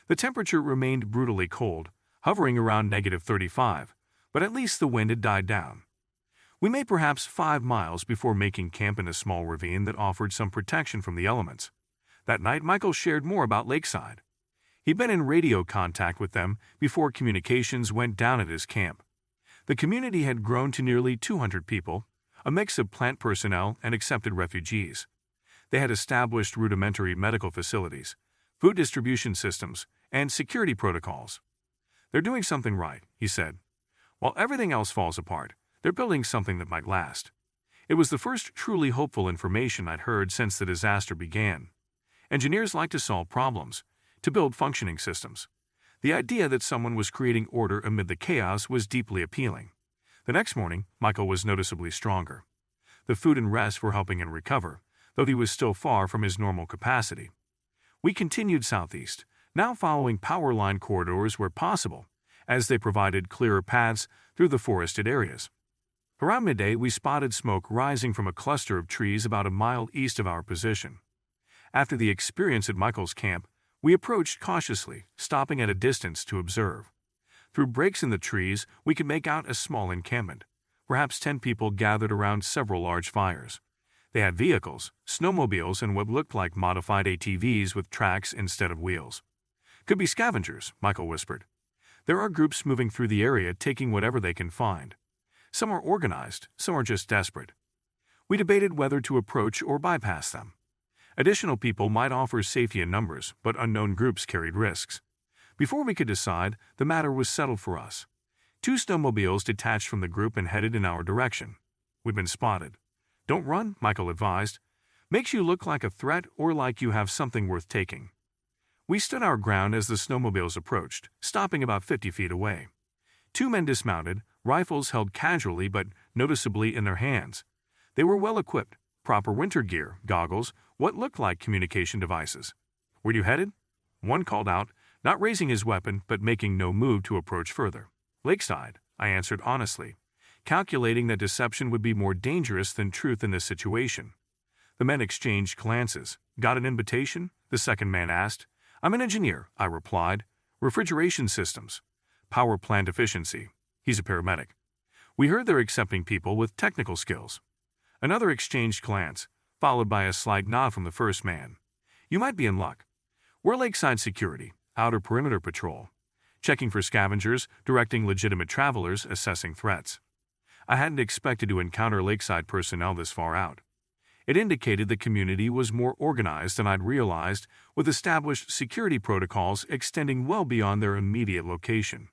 The temperature remained brutally cold, hovering around -35, but at least the wind had died down. We made perhaps 5 miles before making camp in a small ravine that offered some protection from the elements. That night, Michael shared more about Lakeside. He'd been in radio contact with them before communications went down at his camp. The community had grown to nearly 200 people, a mix of plant personnel and accepted refugees. They had established rudimentary medical facilities, food distribution systems, and security protocols. They're doing something right, he said. While everything else falls apart, they're building something that might last. It was the first truly hopeful information I'd heard since the disaster began. Engineers like to solve problems, to build functioning systems. The idea that someone was creating order amid the chaos was deeply appealing. The next morning, Michael was noticeably stronger. The food and rest were helping him recover, though he was still far from his normal capacity. We continued southeast, now following power line corridors where possible, as they provided clearer paths through the forested areas. Around midday, we spotted smoke rising from a cluster of trees about a mile east of our position. After the experience at Michael's camp, we approached cautiously, stopping at a distance to observe. Through breaks in the trees, we could make out a small encampment, perhaps 10 people gathered around several large fires. They had vehicles, snowmobiles, and what looked like modified ATVs with tracks instead of wheels. Could be scavengers, Michael whispered. There are groups moving through the area taking whatever they can find. Some are organized, some are just desperate. We debated whether to approach or bypass them. Additional people might offer safety in numbers, but unknown groups carried risks. Before we could decide, the matter was settled for us. 2 snowmobiles detached from the group and headed in our direction. We'd been spotted. Don't run, Michael advised. Makes you look like a threat or like you have something worth taking. We stood our ground as the snowmobiles approached, stopping about 50 feet away. 2 men dismounted, rifles held casually but noticeably in their hands. They were well equipped, proper winter gear, goggles, what looked like communication devices. Where you headed? One called out, not raising his weapon but making no move to approach further. Lakeside, I answered honestly, calculating that deception would be more dangerous than truth in this situation. The men exchanged glances. Got an invitation? The second man asked. I'm an engineer, I replied. Refrigeration systems. Power plant efficiency. He's a paramedic. We heard they're accepting people with technical skills. Another exchanged glance, followed by a slight nod from the first man. You might be in luck. We're Lakeside Security, outer perimeter patrol. Checking for scavengers, directing legitimate travelers, assessing threats. I hadn't expected to encounter Lakeside personnel this far out. It indicated the community was more organized than I'd realized, with established security protocols extending well beyond their immediate location.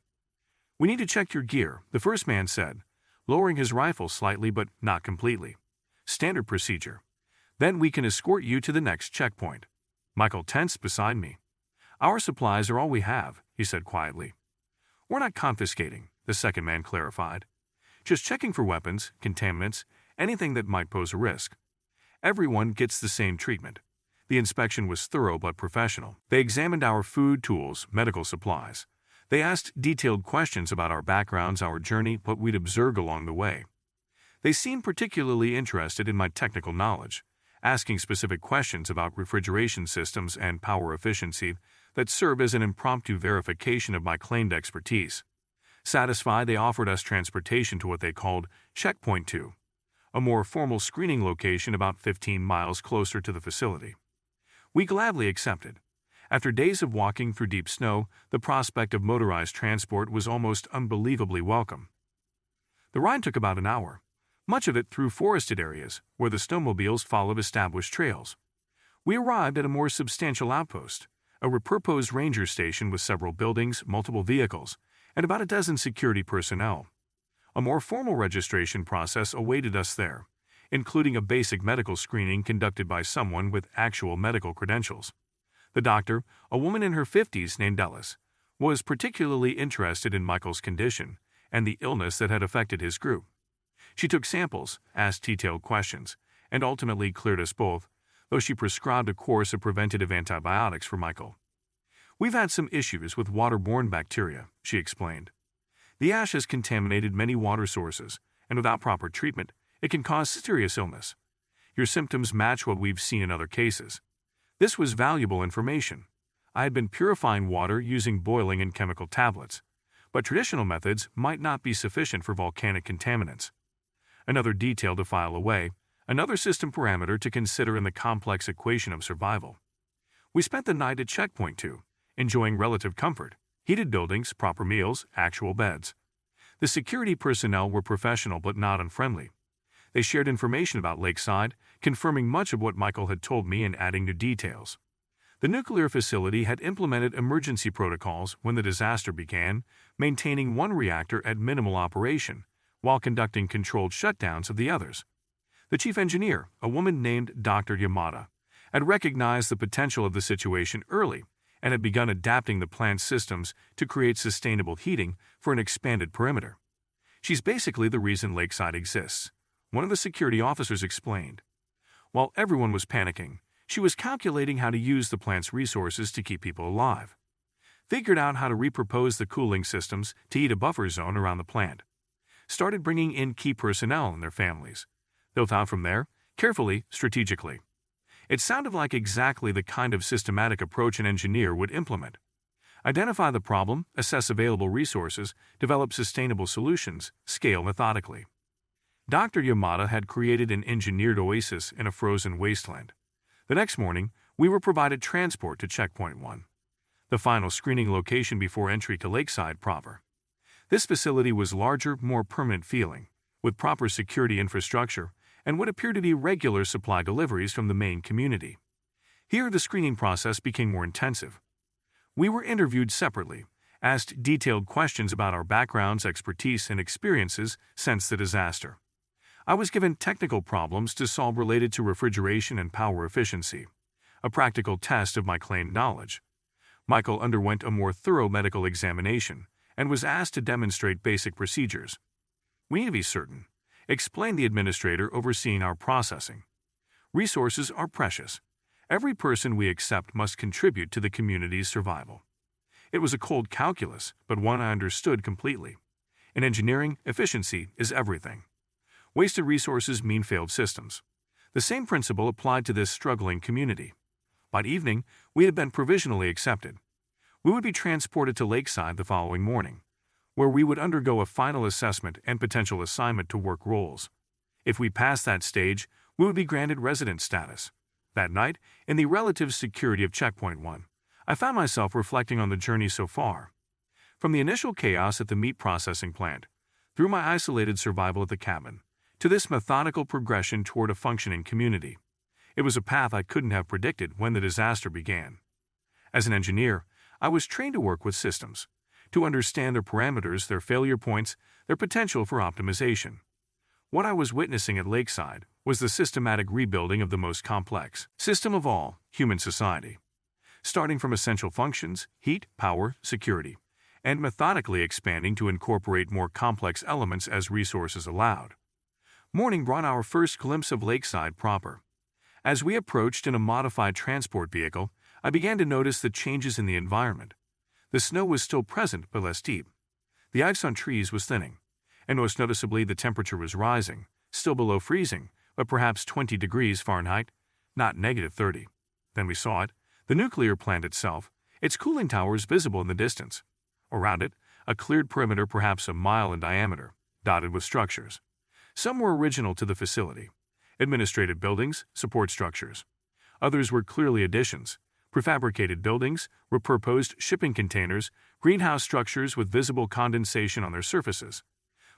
We need to check your gear, the first man said, lowering his rifle slightly but not completely. Standard procedure. Then we can escort you to the next checkpoint. Michael tensed beside me. Our supplies are all we have, he said quietly. We're not confiscating, the second man clarified. Just checking for weapons, contaminants, anything that might pose a risk. Everyone gets the same treatment. The inspection was thorough but professional. They examined our food, tools, medical supplies. They asked detailed questions about our backgrounds, our journey, what we'd observed along the way. They seemed particularly interested in my technical knowledge, asking specific questions about refrigeration systems and power efficiency that serve as an impromptu verification of my claimed expertise. Satisfied, they offered us transportation to what they called Checkpoint 2, a more formal screening location about 15 miles closer to the facility. We gladly accepted. After days of walking through deep snow, the prospect of motorized transport was almost unbelievably welcome. The ride took about an hour, much of it through forested areas where the snowmobiles followed established trails. We arrived at a more substantial outpost, a repurposed ranger station with several buildings, multiple vehicles, and about a dozen security personnel. A more formal registration process awaited us there, including a basic medical screening conducted by someone with actual medical credentials. The doctor, a woman in her 50s named Ellis, was particularly interested in Michael's condition and the illness that had affected his group. She took samples, asked detailed questions, and ultimately cleared us both, though she prescribed a course of preventative antibiotics for Michael. We've had some issues with waterborne bacteria, she explained. The ash has contaminated many water sources, and without proper treatment, it can cause serious illness. Your symptoms match what we've seen in other cases. This was valuable information. I had been purifying water using boiling and chemical tablets, but traditional methods might not be sufficient for volcanic contaminants. Another detail to file away, another system parameter to consider in the complex equation of survival. We spent the night at Checkpoint 2, enjoying relative comfort, heated buildings, proper meals, actual beds. The security personnel were professional but not unfriendly. They shared information about Lakeside, confirming much of what Michael had told me and adding new details. The nuclear facility had implemented emergency protocols when the disaster began, maintaining one reactor at minimal operation, while conducting controlled shutdowns of the others. The chief engineer, a woman named Dr. Yamada, had recognized the potential of the situation early and had begun adapting the plant's systems to create sustainable heating for an expanded perimeter. She's basically the reason Lakeside exists, one of the security officers explained. While everyone was panicking, she was calculating how to use the plant's resources to keep people alive. Figured out how to repurpose the cooling systems to heat a buffer zone around the plant. Started bringing in key personnel and their families. Built out from there, carefully, strategically. It sounded like exactly the kind of systematic approach an engineer would implement. Identify the problem, assess available resources, develop sustainable solutions, scale methodically. Dr. Yamada had created an engineered oasis in a frozen wasteland. The next morning, we were provided transport to Checkpoint 1, the final screening location before entry to Lakeside proper. This facility was larger, more permanent feeling, with proper security infrastructure and what appeared to be regular supply deliveries from the main community. Here, the screening process became more intensive. We were interviewed separately, asked detailed questions about our backgrounds, expertise, and experiences since the disaster. I was given technical problems to solve related to refrigeration and power efficiency, a practical test of my claimed knowledge. Michael underwent a more thorough medical examination and was asked to demonstrate basic procedures. "We need to be certain," explained the administrator overseeing our processing. "Resources are precious. Every person we accept must contribute to the community's survival." It was a cold calculus, but one I understood completely. In engineering, efficiency is everything. Wasted resources mean failed systems. The same principle applied to this struggling community. By evening, we had been provisionally accepted. We would be transported to Lakeside the following morning, where we would undergo a final assessment and potential assignment to work roles. If we passed that stage, we would be granted resident status. That night, in the relative security of Checkpoint 1, I found myself reflecting on the journey so far. From the initial chaos at the meat processing plant, through my isolated survival at the cabin, to this methodical progression toward a functioning community. It was a path I couldn't have predicted when the disaster began. As an engineer, I was trained to work with systems, to understand their parameters, their failure points, their potential for optimization. What I was witnessing at Lakeside was the systematic rebuilding of the most complex system of all, human society. Starting from essential functions, heat, power, security, and methodically expanding to incorporate more complex elements as resources allowed. Morning brought our first glimpse of Lakeside proper. As we approached in a modified transport vehicle, I began to notice the changes in the environment. The snow was still present, but less deep. The ice on trees was thinning, and most noticeably the temperature was rising, still below freezing, but perhaps 20 degrees Fahrenheit, not -30. Then we saw it, the nuclear plant itself, its cooling towers visible in the distance. Around it, a cleared perimeter perhaps a mile in diameter, dotted with structures. Some were original to the facility, administrative buildings, support structures. Others were clearly additions, prefabricated buildings, repurposed shipping containers, greenhouse structures with visible condensation on their surfaces.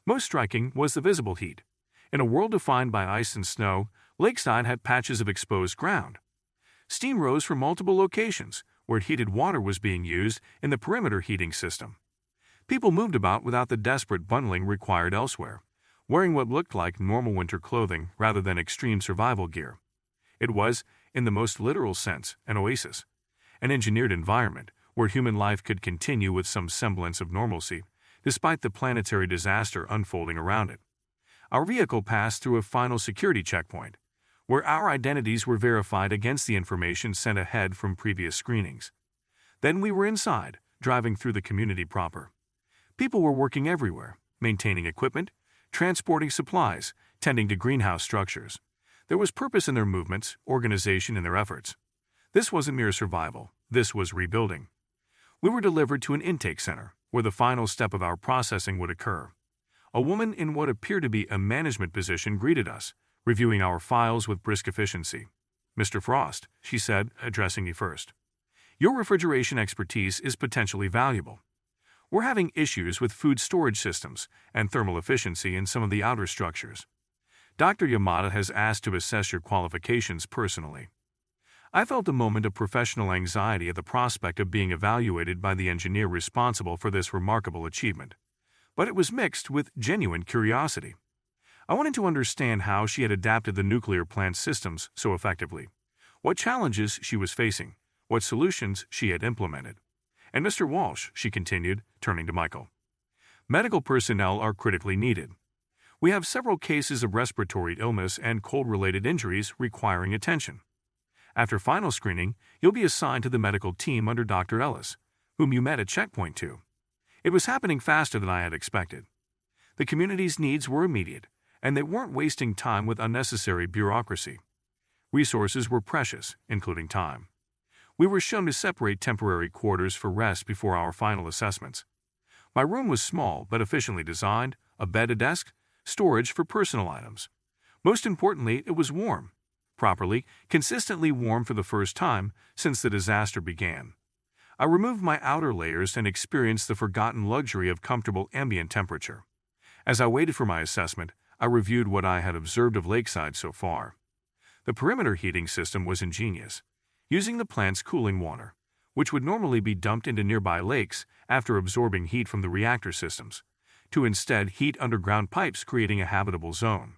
Most striking was the visible heat. In a world defined by ice and snow, Lakeside had patches of exposed ground. Steam rose from multiple locations, where heated water was being used in the perimeter heating system. People moved about without the desperate bundling required elsewhere, wearing what looked like normal winter clothing rather than extreme survival gear. It was, in the most literal sense, an oasis, an engineered environment where human life could continue with some semblance of normalcy, despite the planetary disaster unfolding around it. Our vehicle passed through a final security checkpoint, where our identities were verified against the information sent ahead from previous screenings. Then we were inside, driving through the community proper. People were working everywhere, maintaining equipment, transporting supplies, tending to greenhouse structures. There was purpose in their movements, organization in their efforts. This wasn't mere survival, this was rebuilding. We were delivered to an intake center, where the final step of our processing would occur. A woman in what appeared to be a management position greeted us, reviewing our files with brisk efficiency. "Mr. Frost," she said, addressing me first, "your refrigeration expertise is potentially valuable. We're having issues with food storage systems and thermal efficiency in some of the outer structures. Dr. Yamada has asked to assess your qualifications personally." I felt a moment of professional anxiety at the prospect of being evaluated by the engineer responsible for this remarkable achievement, but it was mixed with genuine curiosity. I wanted to understand how she had adapted the nuclear plant systems so effectively, what challenges she was facing, what solutions she had implemented. "And Mr. Walsh," she continued, turning to Michael, "medical personnel are critically needed. We have several cases of respiratory illness and cold-related injuries requiring attention. After final screening, you'll be assigned to the medical team under Dr. Ellis, whom you met at Checkpoint 2. It was happening faster than I had expected. The community's needs were immediate, and they weren't wasting time with unnecessary bureaucracy. Resources were precious, including time. We were shown to separate temporary quarters for rest before our final assessments. My room was small but efficiently designed, a bed, a desk, storage for personal items. Most importantly, it was warm. Properly, consistently warm for the first time since the disaster began. I removed my outer layers and experienced the forgotten luxury of comfortable ambient temperature. As I waited for my assessment, I reviewed what I had observed of Lakeside so far. The perimeter heating system was ingenious, using the plant's cooling water, which would normally be dumped into nearby lakes after absorbing heat from the reactor systems, to instead heat underground pipes, creating a habitable zone.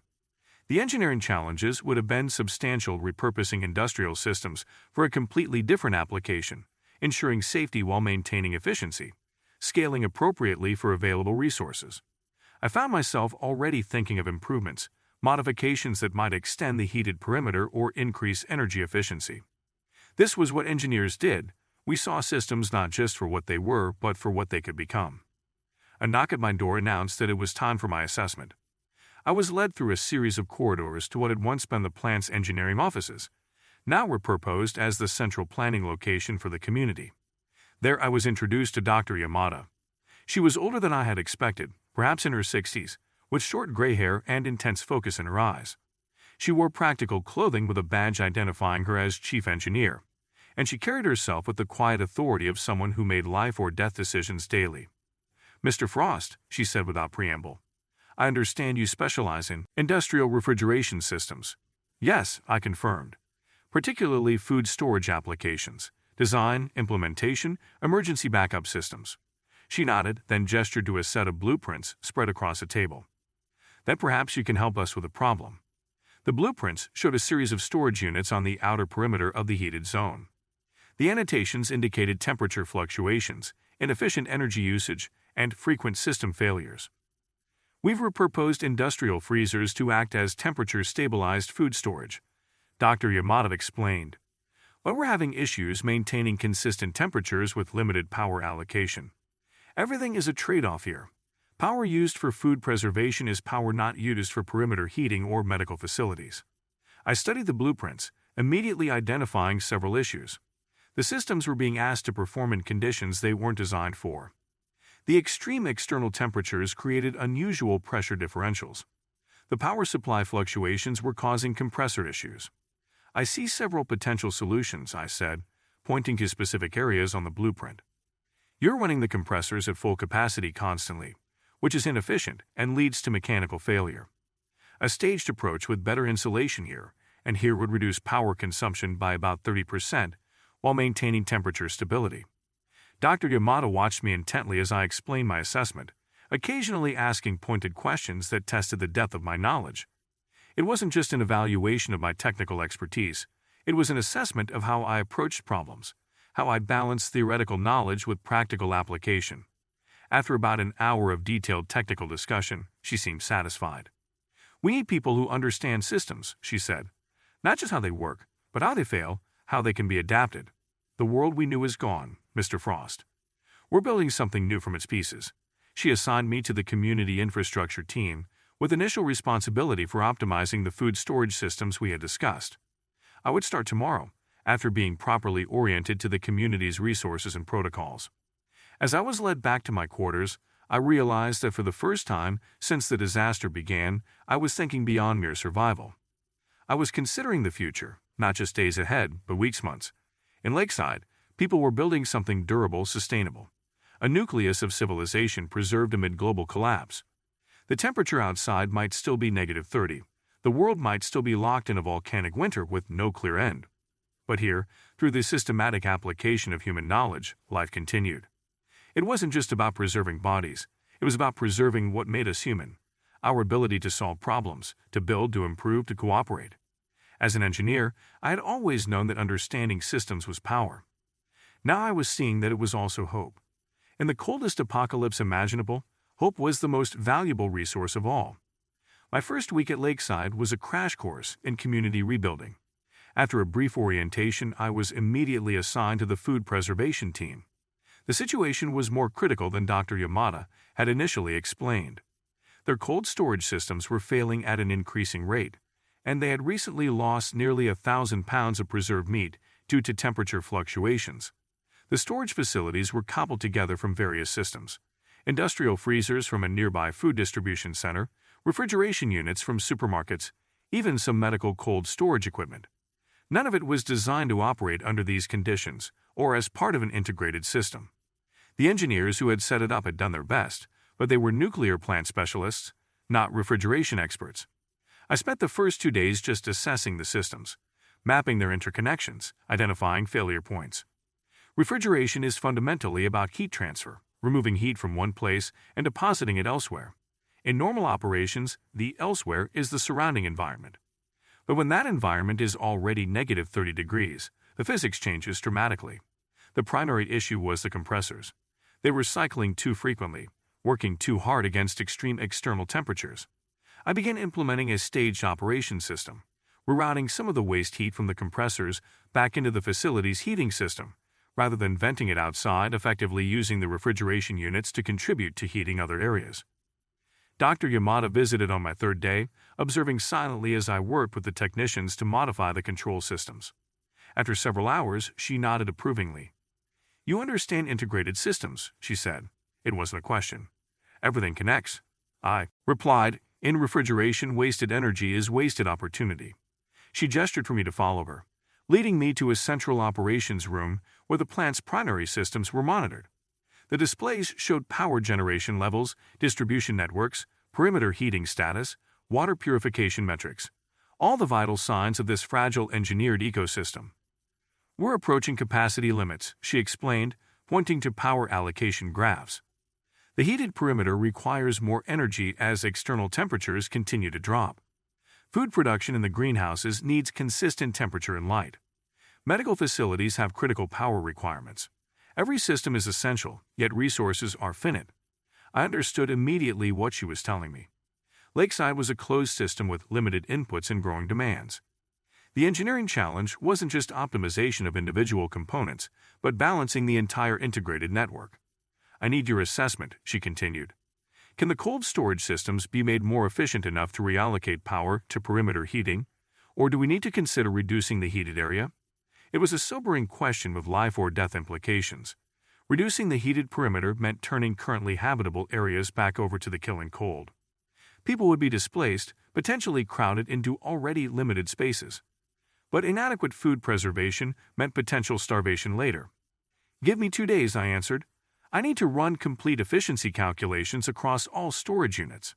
The engineering challenges would have been substantial, repurposing industrial systems for a completely different application, ensuring safety while maintaining efficiency, scaling appropriately for available resources. I found myself already thinking of improvements, modifications that might extend the heated perimeter or increase energy efficiency. This was what engineers did. We saw systems not just for what they were, but for what they could become. A knock at my door announced that it was time for my assessment. I was led through a series of corridors to what had once been the plant's engineering offices, now repurposed as the central planning location for the community. There I was introduced to Dr. Yamada. She was older than I had expected, perhaps in her 60s, with short gray hair and intense focus in her eyes. She wore practical clothing with a badge identifying her as chief engineer, and she carried herself with the quiet authority of someone who made life or death decisions daily. "Mr. Frost," she said without preamble, "I understand you specialize in industrial refrigeration systems." "Yes," I confirmed. "Particularly food storage applications, design, implementation, emergency backup systems." She nodded, then gestured to a set of blueprints spread across a table. "Then perhaps you can help us with a problem." The blueprints showed a series of storage units on the outer perimeter of the heated zone. The annotations indicated temperature fluctuations, inefficient energy usage, and frequent system failures. "We've repurposed industrial freezers to act as temperature-stabilized food storage," Dr. Yamada explained. "But we're having issues maintaining consistent temperatures with limited power allocation. Everything is a trade-off here. Power used for food preservation is power not used for perimeter heating or medical facilities." I studied the blueprints, immediately identifying several issues. The systems were being asked to perform in conditions they weren't designed for. The extreme external temperatures created unusual pressure differentials. The power supply fluctuations were causing compressor issues. "I see several potential solutions," I said, pointing to specific areas on the blueprint. "You're running the compressors at full capacity constantly, which is inefficient and leads to mechanical failure. A staged approach with better insulation here and here would reduce power consumption by about 30% while maintaining temperature stability." Dr. Yamada watched me intently as I explained my assessment, occasionally asking pointed questions that tested the depth of my knowledge. It wasn't just an evaluation of my technical expertise, it was an assessment of how I approached problems, how I balanced theoretical knowledge with practical application. After about an hour of detailed technical discussion, she seemed satisfied. "We need people who understand systems," she said. "Not just how they work, but how they fail, how they can be adapted. The world we knew is gone, Mr. Frost. We're building something new from its pieces." She assigned me to the community infrastructure team, with initial responsibility for optimizing the food storage systems we had discussed. I would start tomorrow, after being properly oriented to the community's resources and protocols. As I was led back to my quarters, I realized that for the first time since the disaster began, I was thinking beyond mere survival. I was considering the future, not just days ahead, but weeks, months. In Lakeside, people were building something durable, sustainable. A nucleus of civilization preserved amid global collapse. The temperature outside might still be -30. The world might still be locked in a volcanic winter with no clear end. But here, through the systematic application of human knowledge, life continued. It wasn't just about preserving bodies. It was about preserving what made us human. Our ability to solve problems, to build, to improve, to cooperate. As an engineer, I had always known that understanding systems was power. Now I was seeing that it was also hope. In the coldest apocalypse imaginable, hope was the most valuable resource of all. My first week at Lakeside was a crash course in community rebuilding. After a brief orientation, I was immediately assigned to the food preservation team. The situation was more critical than Dr. Yamada had initially explained. Their cold storage systems were failing at an increasing rate, and they had recently lost nearly 1,000 pounds of preserved meat due to temperature fluctuations. The storage facilities were cobbled together from various systems: industrial freezers from a nearby food distribution center, refrigeration units from supermarkets, even some medical cold storage equipment. None of it was designed to operate under these conditions or as part of an integrated system. The engineers who had set it up had done their best, but they were nuclear plant specialists, not refrigeration experts. I spent the first 2 days just assessing the systems, mapping their interconnections, identifying failure points. Refrigeration is fundamentally about heat transfer, removing heat from one place and depositing it elsewhere. In normal operations, the elsewhere is the surrounding environment. But when that environment is already negative 30 degrees, the physics changes dramatically. The primary issue was the compressors. They were cycling too frequently, working too hard against extreme external temperatures. I began implementing a staged operation system, rerouting some of the waste heat from the compressors back into the facility's heating system, rather than venting it outside, effectively using the refrigeration units to contribute to heating other areas. Dr. Yamada visited on my third day, observing silently as I worked with the technicians to modify the control systems. After several hours, she nodded approvingly. "You understand integrated systems," she said. It wasn't a question. "Everything connects." I replied, "In refrigeration, wasted energy is wasted opportunity." She gestured for me to follow her, leading me to a central operations room where the plant's primary systems were monitored. The displays showed power generation levels, distribution networks, perimeter heating status, water purification metrics, all the vital signs of this fragile engineered ecosystem. "We're approaching capacity limits," she explained, pointing to power allocation graphs. "The heated perimeter requires more energy as external temperatures continue to drop. Food production in the greenhouses needs consistent temperature and light. Medical facilities have critical power requirements. Every system is essential, yet resources are finite." I understood immediately what she was telling me. Lakeside was a closed system with limited inputs and growing demands. The engineering challenge wasn't just optimization of individual components, but balancing the entire integrated network. "I need your assessment," she continued. "Can the cold storage systems be made more efficient enough to reallocate power to perimeter heating, or do we need to consider reducing the heated area?" It was a sobering question with life or death implications. Reducing the heated perimeter meant turning currently habitable areas back over to the killing cold. People would be displaced, potentially crowded into already limited spaces. But inadequate food preservation meant potential starvation later. "Give me 2 days," I answered. "I need to run complete efficiency calculations across all storage units."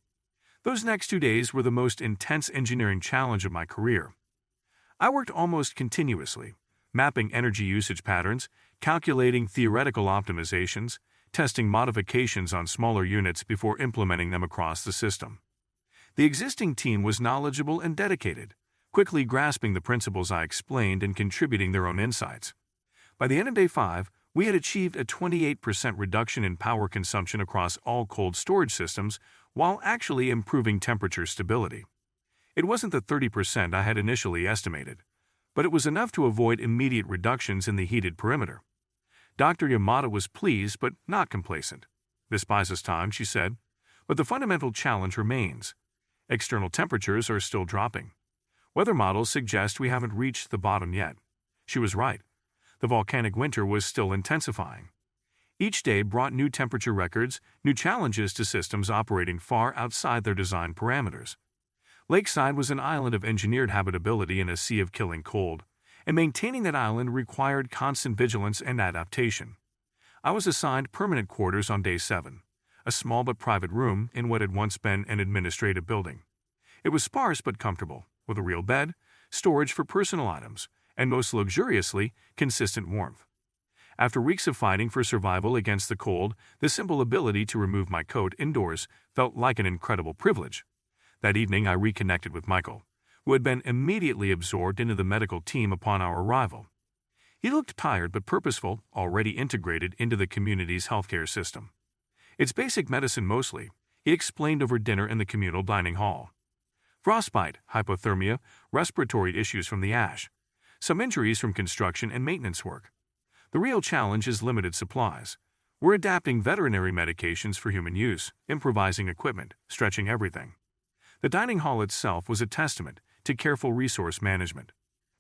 Those next 2 days were the most intense engineering challenge of my career. I worked almost continuously, mapping energy usage patterns, calculating theoretical optimizations, testing modifications on smaller units before implementing them across the system. The existing team was knowledgeable and dedicated, quickly grasping the principles I explained and contributing their own insights. By the end of day 5, we had achieved a 28% reduction in power consumption across all cold storage systems while actually improving temperature stability. It wasn't the 30% I had initially estimated, but it was enough to avoid immediate reductions in the heated perimeter. Dr. Yamada was pleased but not complacent. "This buys us time," she said, "but the fundamental challenge remains. External temperatures are still dropping. Weather models suggest we haven't reached the bottom yet." She was right. The volcanic winter was still intensifying. Each day brought new temperature records, new challenges to systems operating far outside their design parameters. Lakeside was an island of engineered habitability in a sea of killing cold, and maintaining that island required constant vigilance and adaptation. I was assigned permanent quarters on day 7, a small but private room in what had once been an administrative building. It was sparse but comfortable, with a real bed, storage for personal items, and most luxuriously, consistent warmth. After weeks of fighting for survival against the cold, the simple ability to remove my coat indoors felt like an incredible privilege. That evening I reconnected with Michael, who had been immediately absorbed into the medical team upon our arrival. He looked tired but purposeful, already integrated into the community's healthcare system. "It's basic medicine mostly," he explained over dinner in the communal dining hall. "Frostbite, hypothermia, respiratory issues from the ash. Some injuries from construction and maintenance work. The real challenge is limited supplies. We're adapting veterinary medications for human use, improvising equipment, stretching everything." The dining hall itself was a testament to careful resource management.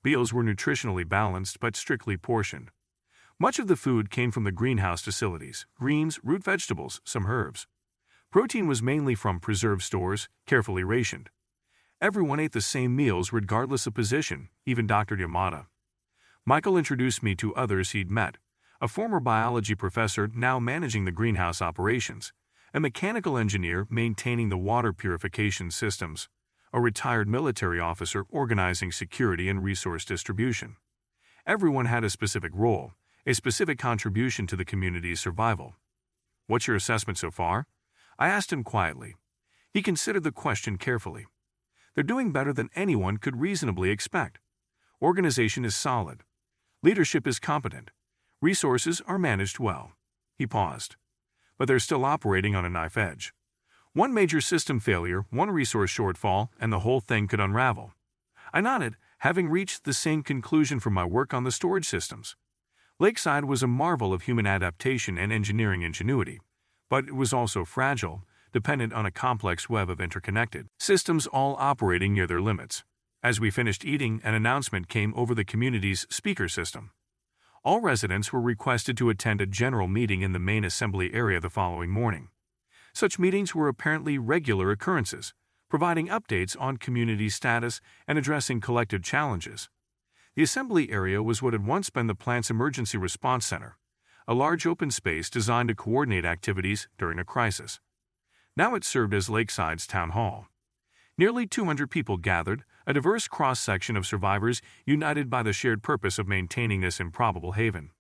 Meals were nutritionally balanced but strictly portioned. Much of the food came from the greenhouse facilities: greens, root vegetables, some herbs. Protein was mainly from preserved stores, carefully rationed. Everyone ate the same meals regardless of position, even Dr. Yamada. Michael introduced me to others he'd met, a former biology professor now managing the greenhouse operations, a mechanical engineer maintaining the water purification systems, a retired military officer organizing security and resource distribution. Everyone had a specific role, a specific contribution to the community's survival. "What's your assessment so far?" I asked him quietly. He considered the question carefully. "They're doing better than anyone could reasonably expect. Organization is solid. Leadership is competent. Resources are managed well." He paused. "But they're still operating on a knife edge. One major system failure, one resource shortfall, and the whole thing could unravel." I nodded, having reached the same conclusion from my work on the storage systems. Lakeside was a marvel of human adaptation and engineering ingenuity, but it was also fragile, dependent on a complex web of interconnected systems all operating near their limits. As we finished eating, an announcement came over the community's speaker system. All residents were requested to attend a general meeting in the main assembly area the following morning. Such meetings were apparently regular occurrences, providing updates on community status and addressing collective challenges. The assembly area was what had once been the plant's emergency response center, a large open space designed to coordinate activities during a crisis. Now it served as Lakeside's town hall. Nearly 200 people gathered, a diverse cross-section of survivors united by the shared purpose of maintaining this improbable haven.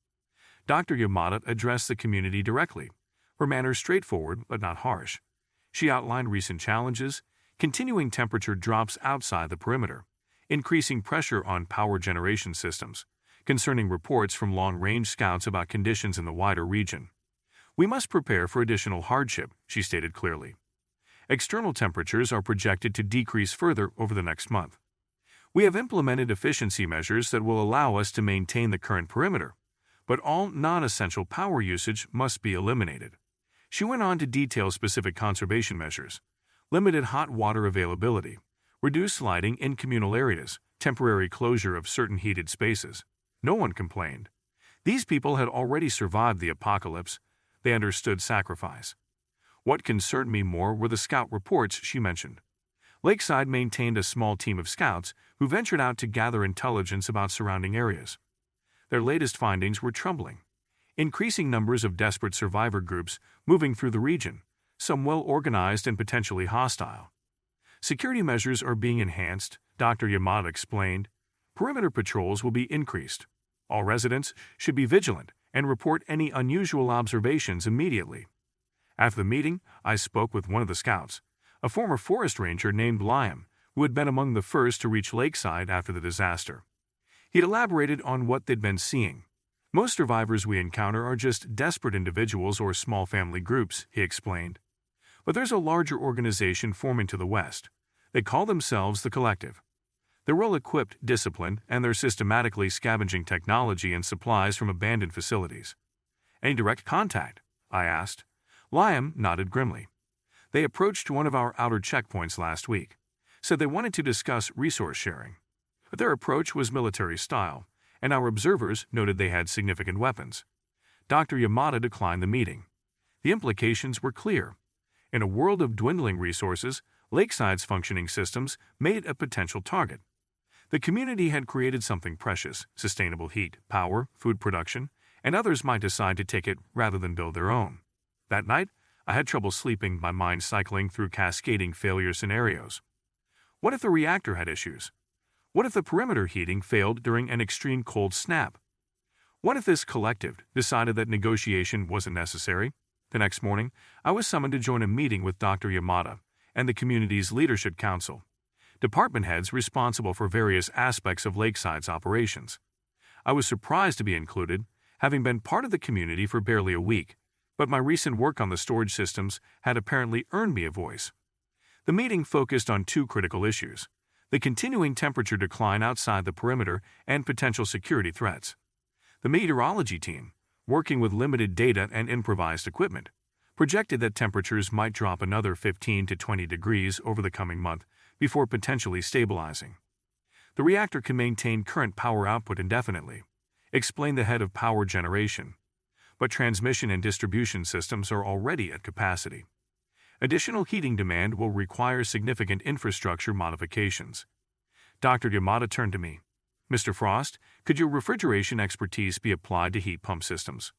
Dr. Yamada addressed the community directly, her manner straightforward but not harsh. She outlined recent challenges, continuing temperature drops outside the perimeter, increasing pressure on power generation systems, concerning reports from long-range scouts about conditions in the wider region. "We must prepare for additional hardship," she stated clearly. "External temperatures are projected to decrease further over the next month. We have implemented efficiency measures that will allow us to maintain the current perimeter, but all non-essential power usage must be eliminated." She went on to detail specific conservation measures: limited hot water availability, reduced lighting in communal areas, temporary closure of certain heated spaces. No one complained. These people had already survived the apocalypse. They understood sacrifice. What concerned me more were the scout reports she mentioned. Lakeside maintained a small team of scouts who ventured out to gather intelligence about surrounding areas. Their latest findings were troubling. Increasing numbers of desperate survivor groups moving through the region, some well-organized and potentially hostile. "Security measures are being enhanced," Dr. Yamada explained. "Perimeter patrols will be increased. All residents should be vigilant and report any unusual observations immediately." After the meeting, I spoke with one of the scouts, a former forest ranger named Liam, who had been among the first to reach Lakeside after the disaster. He'd elaborated on what they'd been seeing. "Most survivors we encounter are just desperate individuals or small family groups," he explained. "But there's a larger organization forming to the west. They call themselves the Collective. They're well-equipped, disciplined, and they're systematically scavenging technology and supplies from abandoned facilities." "Any direct contact?" I asked. Liam nodded grimly. "They approached one of our outer checkpoints last week, said they wanted to discuss resource sharing. But their approach was military style, and our observers noted they had significant weapons." Dr. Yamada declined the meeting. The implications were clear. In a world of dwindling resources, Lakeside's functioning systems made a potential target. The community had created something precious: sustainable heat, power, food production, and others might decide to take it rather than build their own. That night, I had trouble sleeping, my mind cycling through cascading failure scenarios. What if the reactor had issues? What if the perimeter heating failed during an extreme cold snap? What if this collective decided that negotiation wasn't necessary? The next morning, I was summoned to join a meeting with Dr. Yamada and the community's leadership council, department heads responsible for various aspects of Lakeside's operations. I was surprised to be included, having been part of the community for barely a week, but my recent work on the storage systems had apparently earned me a voice. The meeting focused on two critical issues: the continuing temperature decline outside the perimeter and potential security threats. The meteorology team, working with limited data and improvised equipment, projected that temperatures might drop another 15 to 20 degrees over the coming month before potentially stabilizing. "The reactor can maintain current power output indefinitely," explained the head of power generation, "but transmission and distribution systems are already at capacity. Additional heating demand will require significant infrastructure modifications. Dr. Yamada turned to me. Mr. Frost, could your refrigeration expertise be applied to heat pump systems?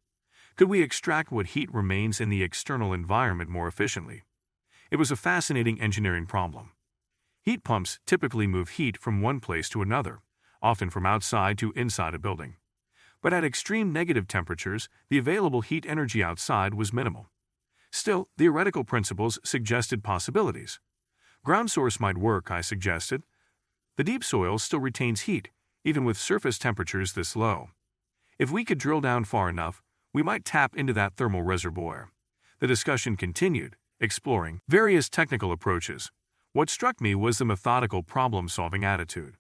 Could we extract what heat remains in the external environment more efficiently? It was a fascinating engineering problem. Heat pumps typically move heat from one place to another, often from outside to inside a building. But at extreme negative temperatures, the available heat energy outside was minimal. Still, theoretical principles suggested possibilities. Ground source might work, I suggested. The deep soil still retains heat, even with surface temperatures this low. If we could drill down far enough, we might tap into that thermal reservoir. The discussion continued, exploring various technical approaches. What struck me was the methodical problem-solving attitude.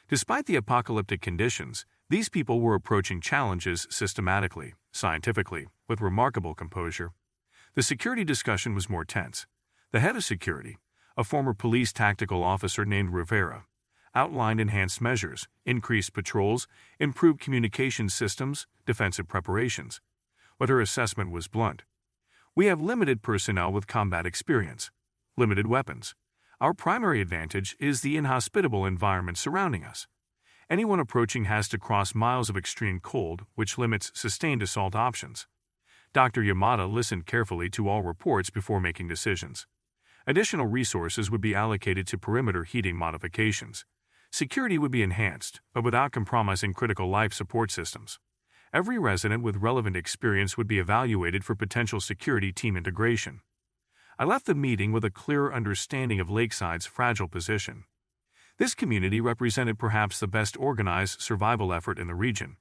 Despite the apocalyptic conditions, these people were approaching challenges systematically, scientifically, with remarkable composure. The security discussion was more tense. The head of security, a former police tactical officer named Rivera, outlined enhanced measures, increased patrols, improved communication systems, defensive preparations. But her assessment was blunt. We have limited personnel with combat experience, limited weapons. Our primary advantage is the inhospitable environment surrounding us. Anyone approaching has to cross miles of extreme cold, which limits sustained assault options. Dr. Yamada listened carefully to all reports before making decisions. Additional resources would be allocated to perimeter heating modifications. Security would be enhanced, but without compromising critical life support systems. Every resident with relevant experience would be evaluated for potential security team integration. I left the meeting with a clearer understanding of Lakeside's fragile position. This community represented perhaps the best organized survival effort in the region,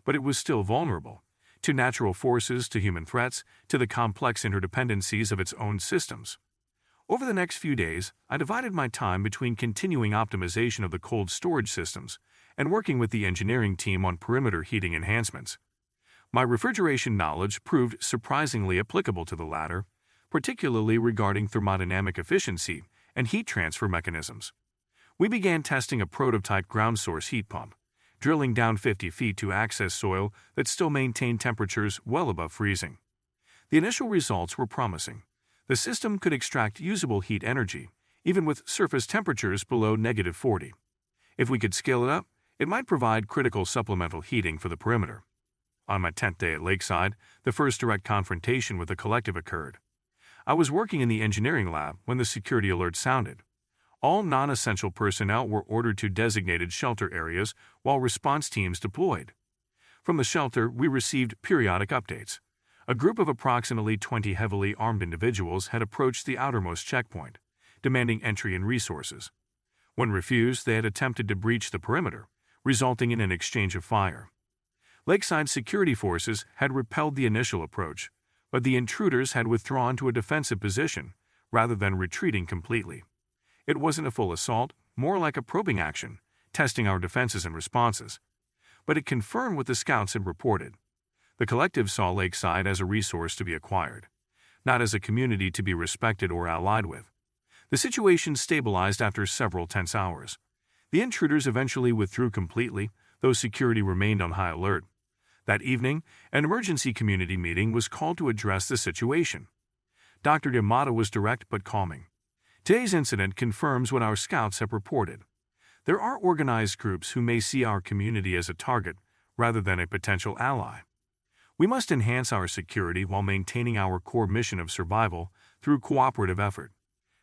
but it was still vulnerable to natural forces, to human threats, to the complex interdependencies of its own systems. Over the next few days, I divided my time between continuing optimization of the cold storage systems and working with the engineering team on perimeter heating enhancements. My refrigeration knowledge proved surprisingly applicable to the latter, particularly regarding thermodynamic efficiency and heat transfer mechanisms. We began testing a prototype ground source heat pump, drilling down 50 feet to access soil that still maintained temperatures well above freezing. The initial results were promising. The system could extract usable heat energy, even with surface temperatures below -40. If we could scale it up, it might provide critical supplemental heating for the perimeter. On my 10th day at Lakeside, the first direct confrontation with the collective occurred. I was working in the engineering lab when the security alert sounded. All non-essential personnel were ordered to designated shelter areas while response teams deployed. From the shelter, we received periodic updates. A group of approximately 20 heavily armed individuals had approached the outermost checkpoint, demanding entry and resources. When refused, they had attempted to breach the perimeter, resulting in an exchange of fire. Lakeside security forces had repelled the initial approach, but the intruders had withdrawn to a defensive position rather than retreating completely. It wasn't a full assault, more like a probing action, testing our defenses and responses. But it confirmed what the scouts had reported. The collective saw Lakeside as a resource to be acquired, not as a community to be respected or allied with. The situation stabilized after several tense hours. The intruders eventually withdrew completely, though security remained on high alert. That evening, an emergency community meeting was called to address the situation. Dr. Yamada was direct but calming. Today's incident confirms what our scouts have reported. There are organized groups who may see our community as a target rather than a potential ally. We must enhance our security while maintaining our core mission of survival through cooperative effort.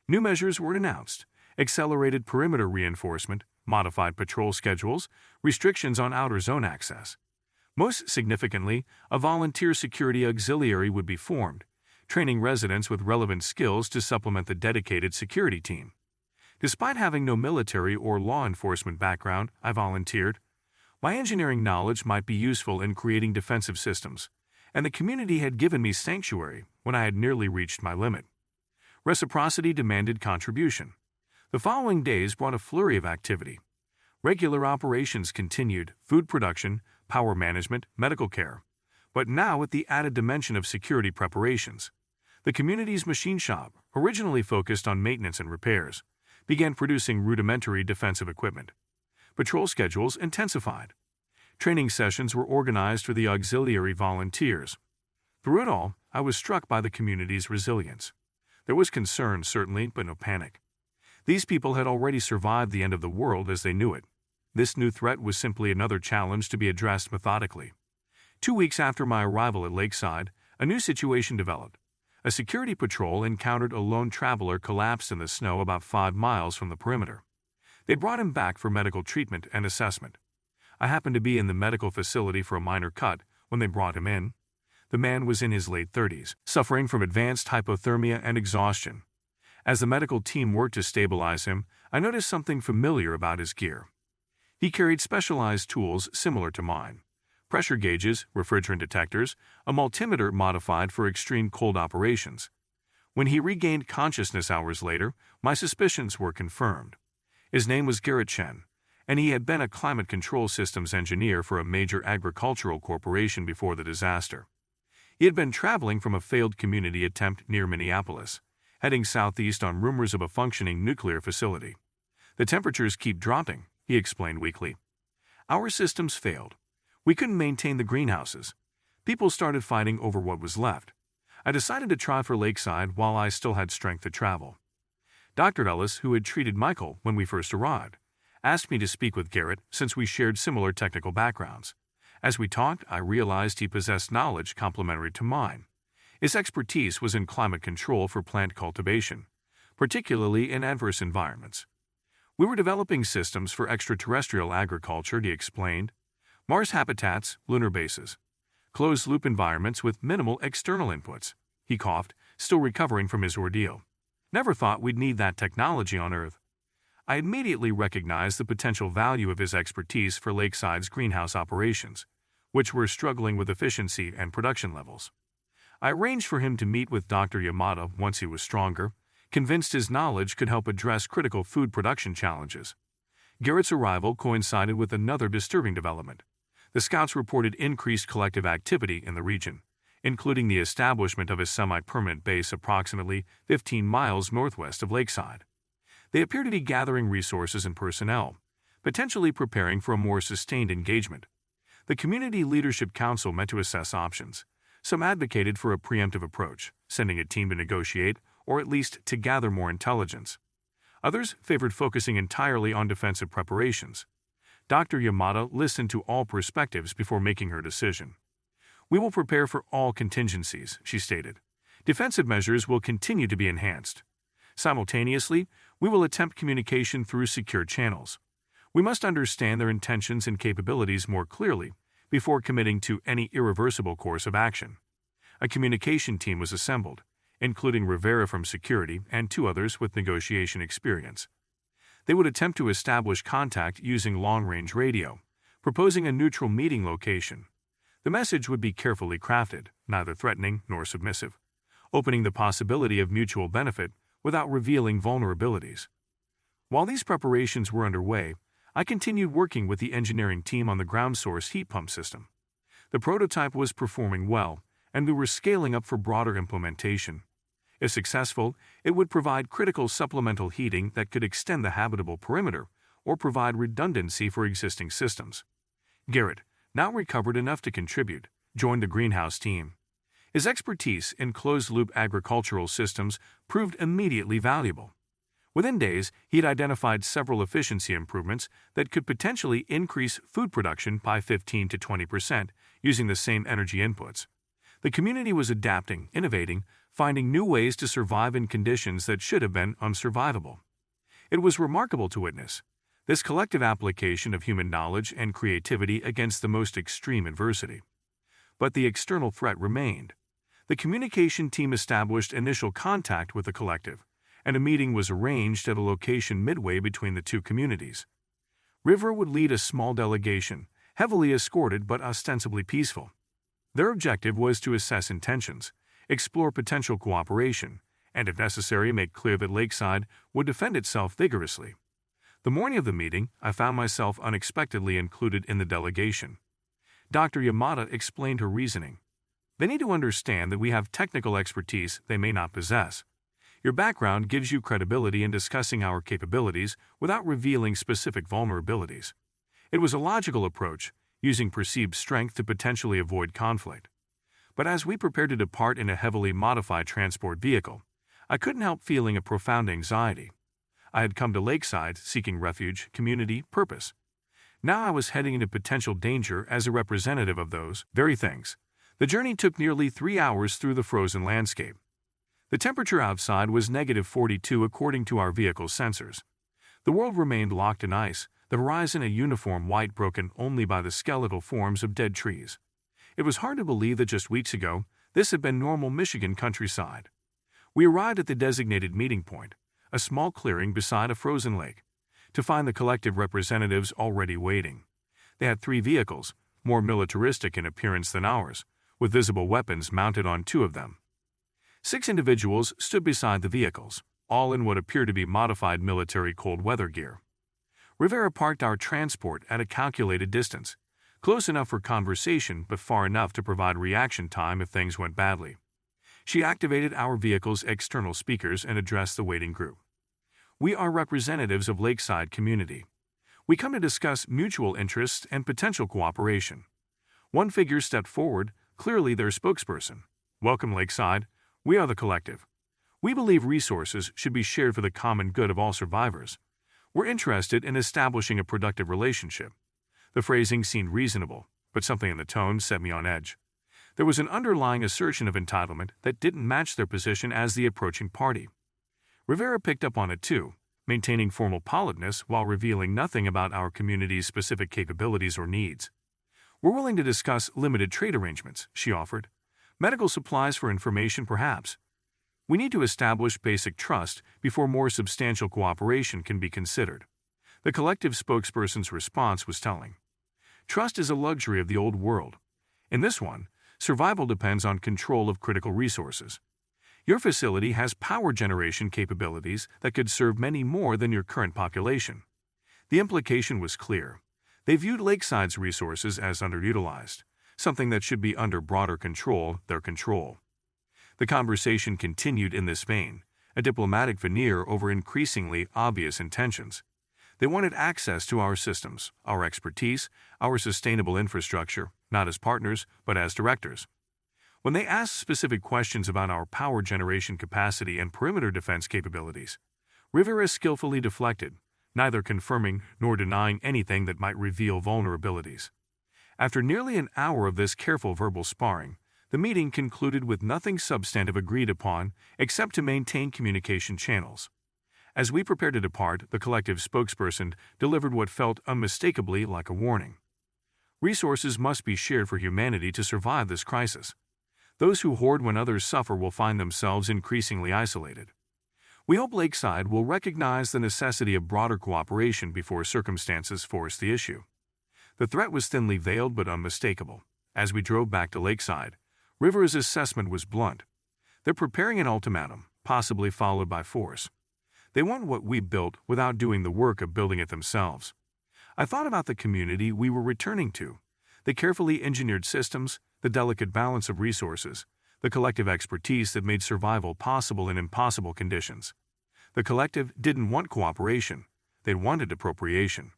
New measures were announced: accelerated perimeter reinforcement, modified patrol schedules, restrictions on outer zone access. Most significantly, a volunteer security auxiliary would be formed, training residents with relevant skills to supplement the dedicated security team. Despite having no military or law enforcement background, I volunteered. My engineering knowledge might be useful in creating defensive systems, and the community had given me sanctuary when I had nearly reached my limit. Reciprocity demanded contribution. The following days brought a flurry of activity. Regular operations continued: food production, power management, medical care. But now with the added dimension of security preparations. The community's machine shop, originally focused on maintenance and repairs, began producing rudimentary defensive equipment. Patrol schedules intensified. Training sessions were organized for the auxiliary volunteers. Through it all, I was struck by the community's resilience. There was concern, certainly, but no panic. These people had already survived the end of the world as they knew it. This new threat was simply another challenge to be addressed methodically. 2 weeks after my arrival at Lakeside, a new situation developed. A security patrol encountered a lone traveler collapsed in the snow about 5 miles from the perimeter. They brought him back for medical treatment and assessment. I happened to be in the medical facility for a minor cut when they brought him in. The man was in his late 30s, suffering from advanced hypothermia and exhaustion. As the medical team worked to stabilize him, I noticed something familiar about his gear. He carried specialized tools similar to mine: pressure gauges, refrigerant detectors, a multimeter modified for extreme cold operations. When he regained consciousness hours later, my suspicions were confirmed. His name was Garrett Chen, and he had been a climate control systems engineer for a major agricultural corporation before the disaster. He had been traveling from a failed community attempt near Minneapolis, heading southeast on rumors of a functioning nuclear facility. "The temperatures keep dropping," he explained weakly. "Our systems failed. We couldn't maintain the greenhouses. People started fighting over what was left. I decided to try for Lakeside while I still had strength to travel." Dr. Ellis, who had treated Michael when we first arrived, asked me to speak with Garrett since we shared similar technical backgrounds. As we talked, I realized he possessed knowledge complementary to mine. His expertise was in climate control for plant cultivation, particularly in adverse environments. "We were developing systems for extraterrestrial agriculture," he explained. "Mars habitats, lunar bases, closed-loop environments with minimal external inputs." He coughed, still recovering from his ordeal. "Never thought we'd need that technology on Earth." I immediately recognized the potential value of his expertise for Lakeside's greenhouse operations, which were struggling with efficiency and production levels. I arranged for him to meet with Dr. Yamada once he was stronger, convinced his knowledge could help address critical food production challenges. Garrett's arrival coincided with another disturbing development. The scouts reported increased collective activity in the region, including the establishment of a semi-permanent base approximately 15 miles northwest of Lakeside. They appear to be gathering resources and personnel, potentially preparing for a more sustained engagement. The Community Leadership Council met to assess options. Some advocated for a preemptive approach, sending a team to negotiate or at least to gather more intelligence. Others favored focusing entirely on defensive preparations. Dr. Yamada listened to all perspectives before making her decision. "We will prepare for all contingencies," she stated. "Defensive measures will continue to be enhanced. Simultaneously, we will attempt communication through secure channels. We must understand their intentions and capabilities more clearly before committing to any irreversible course of action." A communication team was assembled, including Rivera from security and 2 others with negotiation experience. They would attempt to establish contact using long-range radio, proposing a neutral meeting location. The message would be carefully crafted, neither threatening nor submissive, opening the possibility of mutual benefit without revealing vulnerabilities. While these preparations were underway, I continued working with the engineering team on the ground source heat pump system. The prototype was performing well, and we were scaling up for broader implementation. If successful, it would provide critical supplemental heating that could extend the habitable perimeter or provide redundancy for existing systems. Garrett, now recovered enough to contribute, joined the greenhouse team. His expertise in closed-loop agricultural systems proved immediately valuable. Within days, he had identified several efficiency improvements that could potentially increase food production by 15 to 20% using the same energy inputs. The community was adapting, innovating, finding new ways to survive in conditions that should have been unsurvivable. It was remarkable to witness this collective application of human knowledge and creativity against the most extreme adversity. But the external threat remained. The communication team established initial contact with the collective, and a meeting was arranged at a location midway between the 2 communities. River would lead a small delegation, heavily escorted but ostensibly peaceful. Their objective was to assess intentions, explore potential cooperation, and if necessary make clear that Lakeside would defend itself vigorously. The morning of the meeting, I found myself unexpectedly included in the delegation. Dr. Yamada explained her reasoning. "They need to understand that we have technical expertise they may not possess. Your background gives you credibility in discussing our capabilities without revealing specific vulnerabilities." It was a logical approach, using perceived strength to potentially avoid conflict. But as we prepared to depart in a heavily modified transport vehicle, I couldn't help feeling a profound anxiety. I had come to Lakeside seeking refuge, community, purpose. Now I was heading into potential danger as a representative of those very things. The journey took nearly 3 hours through the frozen landscape. The temperature outside was -42 according to our vehicle's sensors. The world remained locked in ice, the horizon a uniform white broken only by the skeletal forms of dead trees. It was hard to believe that just weeks ago, this had been normal Michigan countryside. We arrived at the designated meeting point, a small clearing beside a frozen lake, to find the collective representatives already waiting. They had 3 vehicles, more militaristic in appearance than ours, with visible weapons mounted on 2 of them. 6 individuals stood beside the vehicles, all in what appeared to be modified military cold weather gear. Rivera parked our transport at a calculated distance, close enough for conversation but far enough to provide reaction time if things went badly. She activated our vehicle's external speakers and addressed the waiting group. "We are representatives of Lakeside community. We come to discuss mutual interests and potential cooperation." One figure stepped forward, clearly their spokesperson. "Welcome, Lakeside. We are the collective. We believe resources should be shared for the common good of all survivors. We're interested in establishing a productive relationship." The phrasing seemed reasonable, but something in the tone set me on edge. There was an underlying assertion of entitlement that didn't match their position as the approaching party. Rivera picked up on it too, maintaining formal politeness while revealing nothing about our community's specific capabilities or needs. "We're willing to discuss limited trade arrangements," she offered. "Medical supplies for information, perhaps. We need to establish basic trust before more substantial cooperation can be considered." The collective spokesperson's response was telling. "Trust is a luxury of the old world. In this one, survival depends on control of critical resources. Your facility has power generation capabilities that could serve many more than your current population." The implication was clear. They viewed Lakeside's resources as underutilized, something that should be under broader control, their control. The conversation continued in this vein, a diplomatic veneer over increasingly obvious intentions. They wanted access to our systems, our expertise, our sustainable infrastructure, not as partners, but as directors. When they asked specific questions about our power generation capacity and perimeter defense capabilities, Rivera skillfully deflected, neither confirming nor denying anything that might reveal vulnerabilities. After nearly an hour of this careful verbal sparring, the meeting concluded with nothing substantive agreed upon except to maintain communication channels. As we prepared to depart, the collective spokesperson delivered what felt unmistakably like a warning. "Resources must be shared for humanity to survive this crisis. Those who hoard when others suffer will find themselves increasingly isolated. We hope Lakeside will recognize the necessity of broader cooperation before circumstances force the issue." The threat was thinly veiled but unmistakable. As we drove back to Lakeside, Rivera's assessment was blunt. They're preparing an ultimatum, possibly followed by force. They want what we built without doing the work of building it themselves. I thought about the community we were returning to, the carefully engineered systems, the delicate balance of resources, the collective expertise that made survival possible in impossible conditions. The collective didn't want cooperation, they wanted appropriation,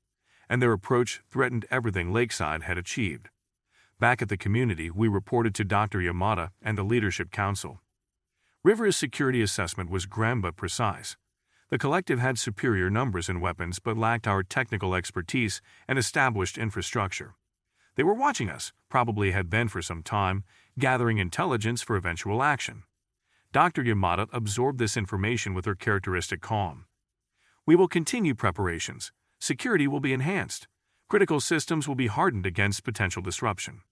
and their approach threatened everything Lakeside had achieved. Back at the community, we reported to Dr. Yamada and the Leadership Council. Rivera's security assessment was grim but precise. The collective had superior numbers and weapons but lacked our technical expertise and established infrastructure. They were watching us, probably had been for some time, gathering intelligence for eventual action. Dr. Yamada absorbed this information with her characteristic calm. "We will continue preparations. Security will be enhanced. Critical systems will be hardened against potential disruption.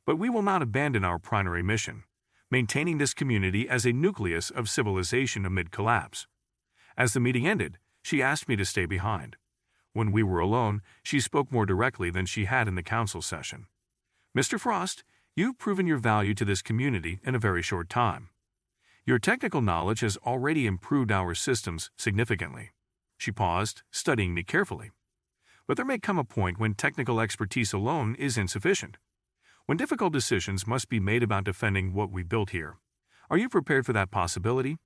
But we will not abandon our primary mission, maintaining this community as a nucleus of civilization amid collapse." As the meeting ended, she asked me to stay behind. When we were alone, she spoke more directly than she had in the council session. "Mr. Frost, you've proven your value to this community in a very short time. Your technical knowledge has already improved our systems significantly." She paused, studying me carefully. "But there may come a point when technical expertise alone is insufficient. When difficult decisions must be made about defending what we built here. Are you prepared for that possibility?"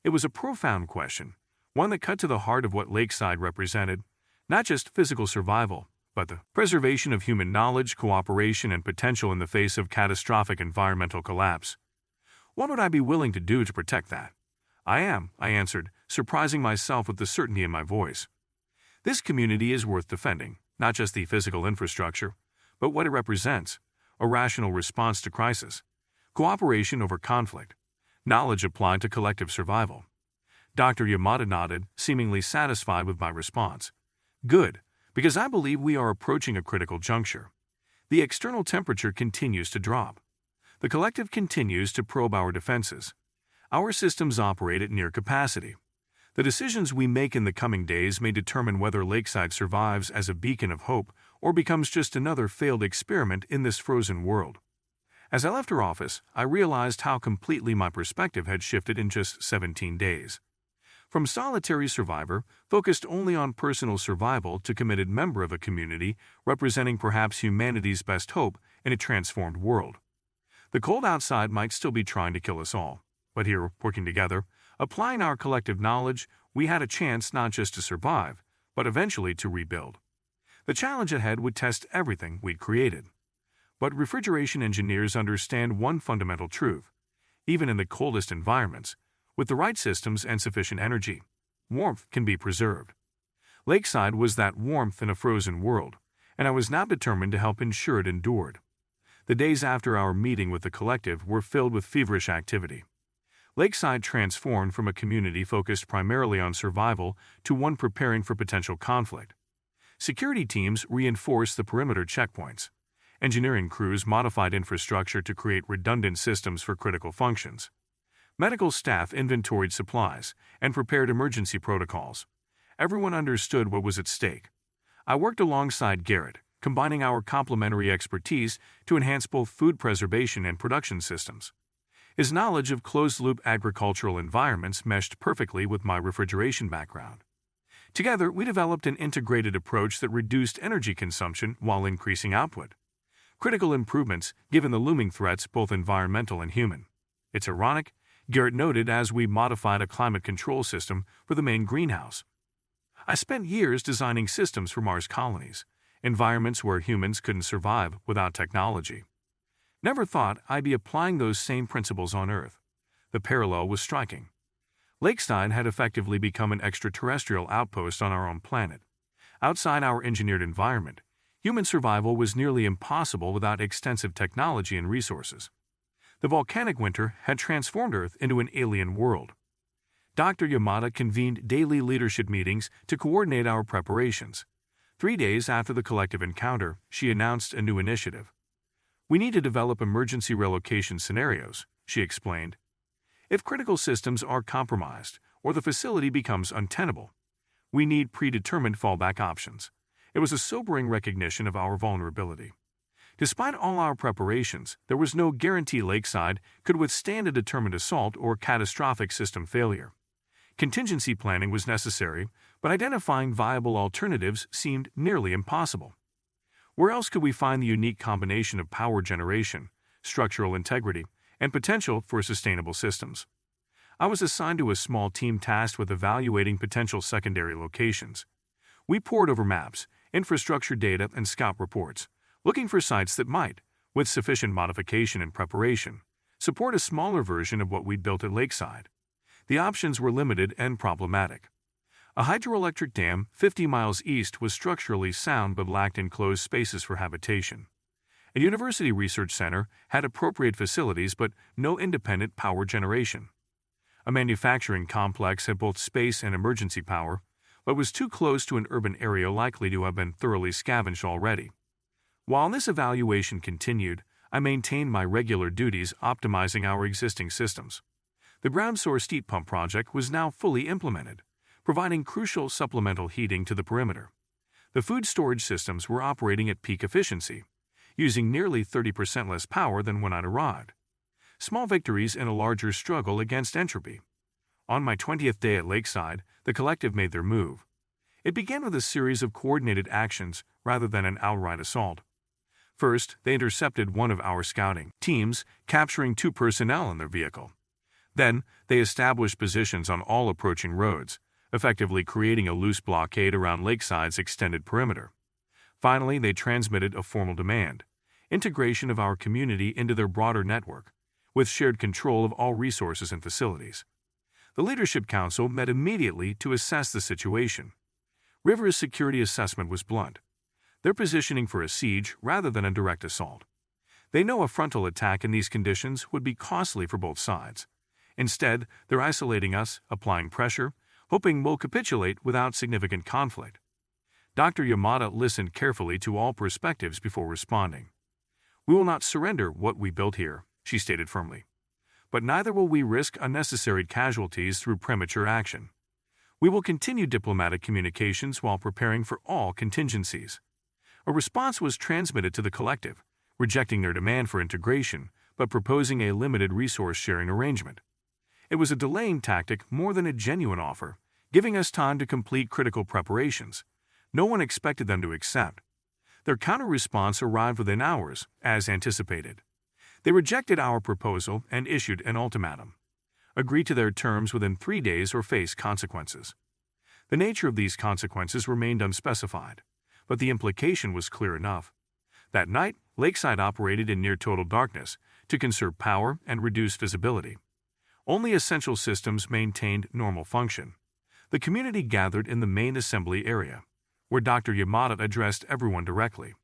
It was a profound question, one that cut to the heart of what Lakeside represented, not just physical survival, but the preservation of human knowledge, cooperation, and potential in the face of catastrophic environmental collapse. What would I be willing to do to protect that? I answered, surprising myself with the certainty in my voice. This community is worth defending, not just the physical infrastructure, but what it represents: a rational response to crisis, cooperation over conflict, knowledge applied to collective survival. Dr. Yamada nodded, seemingly satisfied with my response. Good, because I believe we are approaching a critical juncture. The external temperature continues to drop. The collective continues to probe our defenses. Our systems operate at near capacity. The decisions we make in the coming days may determine whether Lakeside survives as a beacon of hope or becomes just another failed experiment in this frozen world. As I left her office, I realized how completely my perspective had shifted in just 17 days. From solitary survivor, focused only on personal survival, to committed member of a community representing perhaps humanity's best hope in a transformed world. The cold outside might still be trying to kill us all, but here, working together, applying our collective knowledge, we had a chance not just to survive, but eventually to rebuild. The challenge ahead would test everything we'd created. But refrigeration engineers understand one fundamental truth: even in the coldest environments, with the right systems and sufficient energy, warmth can be preserved. Lakeside was that warmth in a frozen world, and I was now determined to help ensure it endured. The days after our meeting with the collective were filled with feverish activity. Lakeside transformed from a community focused primarily on survival to one preparing for potential conflict. Security teams reinforced the perimeter checkpoints. Engineering crews modified infrastructure to create redundant systems for critical functions. Medical staff inventoried supplies and prepared emergency protocols. Everyone understood what was at stake. I worked alongside Garrett, combining our complementary expertise to enhance both food preservation and production systems. His knowledge of closed-loop agricultural environments meshed perfectly with my refrigeration background. Together, we developed an integrated approach that reduced energy consumption while increasing output. Critical improvements given the looming threats, both environmental and human. It's ironic, Garrett noted as we modified a climate control system for the main greenhouse. I spent years designing systems for Mars colonies, environments where humans couldn't survive without technology. Never thought I'd be applying those same principles on Earth. The parallel was striking. Lakeside had effectively become an extraterrestrial outpost on our own planet. Outside our engineered environment, human survival was nearly impossible without extensive technology and resources. The volcanic winter had transformed Earth into an alien world. Dr. Yamada convened daily leadership meetings to coordinate our preparations. 3 days after the collective encounter, she announced a new initiative. We need to develop emergency relocation scenarios, she explained. If critical systems are compromised or the facility becomes untenable, we need predetermined fallback options. It was a sobering recognition of our vulnerability. Despite all our preparations, there was no guarantee Lakeside could withstand a determined assault or catastrophic system failure. Contingency planning was necessary, but identifying viable alternatives seemed nearly impossible. Where else could we find the unique combination of power generation, structural integrity, and potential for sustainable systems? I was assigned to a small team tasked with evaluating potential secondary locations. We pored over maps, infrastructure data, and scout reports, looking for sites that might, with sufficient modification and preparation, support a smaller version of what we'd built at Lakeside. The options were limited and problematic. A hydroelectric dam 50 miles east was structurally sound but lacked enclosed spaces for habitation. A university research center had appropriate facilities but no independent power generation. A manufacturing complex had both space and emergency power, but was too close to an urban area likely to have been thoroughly scavenged already. While this evaluation continued, I maintained my regular duties optimizing our existing systems. The ground source heat pump project was now fully implemented, providing crucial supplemental heating to the perimeter. The food storage systems were operating at peak efficiency, using nearly 30% less power than when I'd arrived. Small victories in a larger struggle against entropy. On my 20th day at Lakeside, the collective made their move. It began with a series of coordinated actions rather than an outright assault. First, they intercepted one of our scouting teams, capturing 2 personnel in their vehicle. Then, they established positions on all approaching roads, effectively creating a loose blockade around Lakeside's extended perimeter. Finally, they transmitted a formal demand: integration of our community into their broader network, with shared control of all resources and facilities. The Leadership Council met immediately to assess the situation. River's security assessment was blunt. They're positioning for a siege rather than a direct assault. They know a frontal attack in these conditions would be costly for both sides. Instead, they're isolating us, applying pressure, hoping we'll capitulate without significant conflict. Dr. Yamada listened carefully to all perspectives before responding. "We will not surrender what we built here," she stated firmly. "But neither will we risk unnecessary casualties through premature action. We will continue diplomatic communications while preparing for all contingencies." A response was transmitted to the collective, rejecting their demand for integration, but proposing a limited resource-sharing arrangement. It was a delaying tactic more than a genuine offer, giving us time to complete critical preparations. No one expected them to accept. Their counter-response arrived within hours, as anticipated. They rejected our proposal and issued an ultimatum. Agree to their terms within 3 days or face consequences. The nature of these consequences remained unspecified, but the implication was clear enough. That night, Lakeside operated in near-total darkness to conserve power and reduce visibility. Only essential systems maintained normal function. The community gathered in the main assembly area, where Dr. Yamada addressed everyone directly.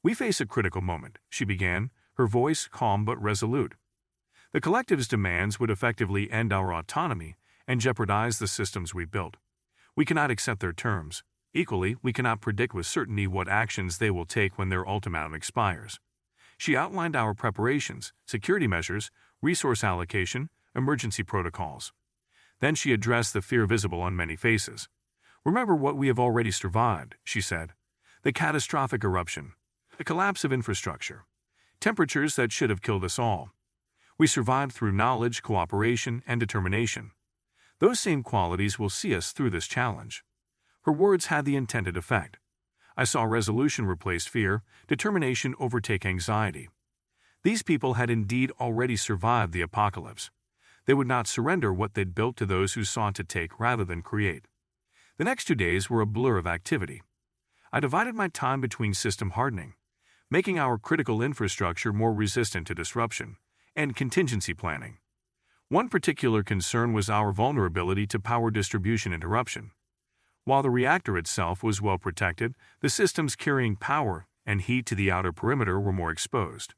"We face a critical moment," she began, her voice calm but resolute. "The collective's demands would effectively end our autonomy and jeopardize the systems we built. We cannot accept their terms. Equally, we cannot predict with certainty what actions they will take when their ultimatum expires." She outlined our preparations, security measures, resource allocation, emergency protocols. Then she addressed the fear visible on many faces. "Remember what we have already survived," she said. "The catastrophic eruption, the collapse of infrastructure, temperatures that should have killed us all. We survived through knowledge, cooperation, and determination. Those same qualities will see us through this challenge." Her words had the intended effect. I saw resolution replace fear, determination overtake anxiety. These people had indeed already survived the apocalypse. They would not surrender what they'd built to those who sought to take rather than create. The next 2 days were a blur of activity. I divided my time between system hardening, making our critical infrastructure more resistant to disruption, and contingency planning. One particular concern was our vulnerability to power distribution interruption. While the reactor itself was well protected, the systems carrying power and heat to the outer perimeter were more exposed.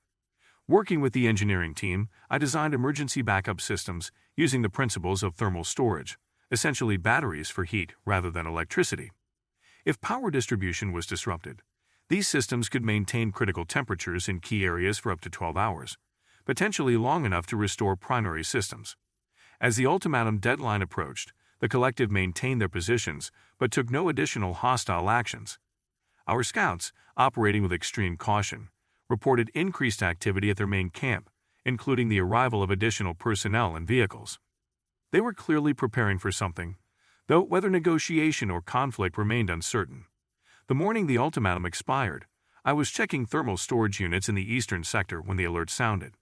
Working with the engineering team, I designed emergency backup systems using the principles of thermal storage, essentially batteries for heat rather than electricity. If power distribution was disrupted, these systems could maintain critical temperatures in key areas for up to 12 hours, potentially long enough to restore primary systems. As the ultimatum deadline approached, the collective maintained their positions but took no additional hostile actions. Our scouts, operating with extreme caution, reported increased activity at their main camp, including the arrival of additional personnel and vehicles. They were clearly preparing for something, though whether negotiation or conflict remained uncertain. The morning the ultimatum expired, I was checking thermal storage units in the eastern sector when the alert sounded.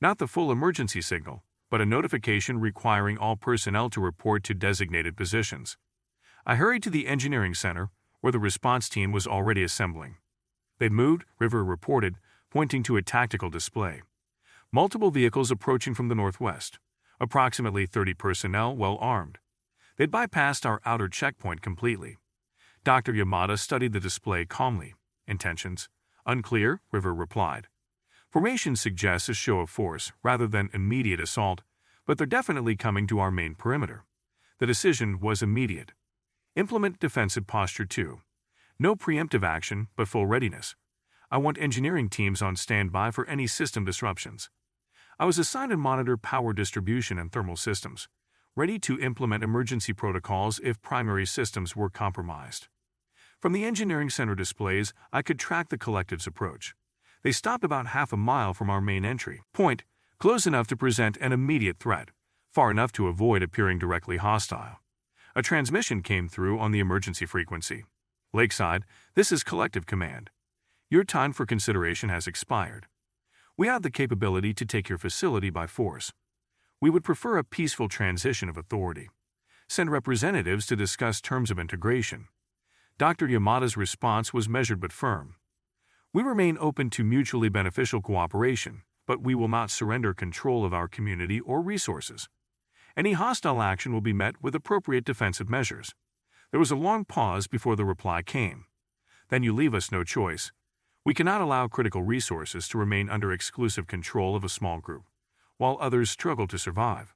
Not the full emergency signal, but a notification requiring all personnel to report to designated positions. I hurried to the engineering center, where the response team was already assembling. "They've moved," River reported, pointing to a tactical display. Multiple vehicles approaching from the northwest, approximately 30 personnel well armed. They'd bypassed our outer checkpoint completely. Dr. Yamada studied the display calmly. "Intentions? Unclear," River replied. "Formation suggests a show of force rather than immediate assault, but they're definitely coming to our main perimeter." The decision was immediate. Implement defensive posture 2. No preemptive action, but full readiness. I want engineering teams on standby for any system disruptions. I was assigned to monitor power distribution and thermal systems, ready to implement emergency protocols if primary systems were compromised. From the engineering center displays, I could track the collective's approach. They stopped about half a mile from our main entry point, close enough to present an immediate threat, far enough to avoid appearing directly hostile. A transmission came through on the emergency frequency. "Lakeside, this is Collective Command. Your time for consideration has expired. We have the capability to take your facility by force. We would prefer a peaceful transition of authority. Send representatives to discuss terms of integration." Dr. Yamada's response was measured but firm. "We remain open to mutually beneficial cooperation, but we will not surrender control of our community or resources." Any hostile action will be met with appropriate defensive measures. There was a long pause before the reply came. Then you leave us no choice. We cannot allow critical resources to remain under exclusive control of a small group, while others struggle to survive.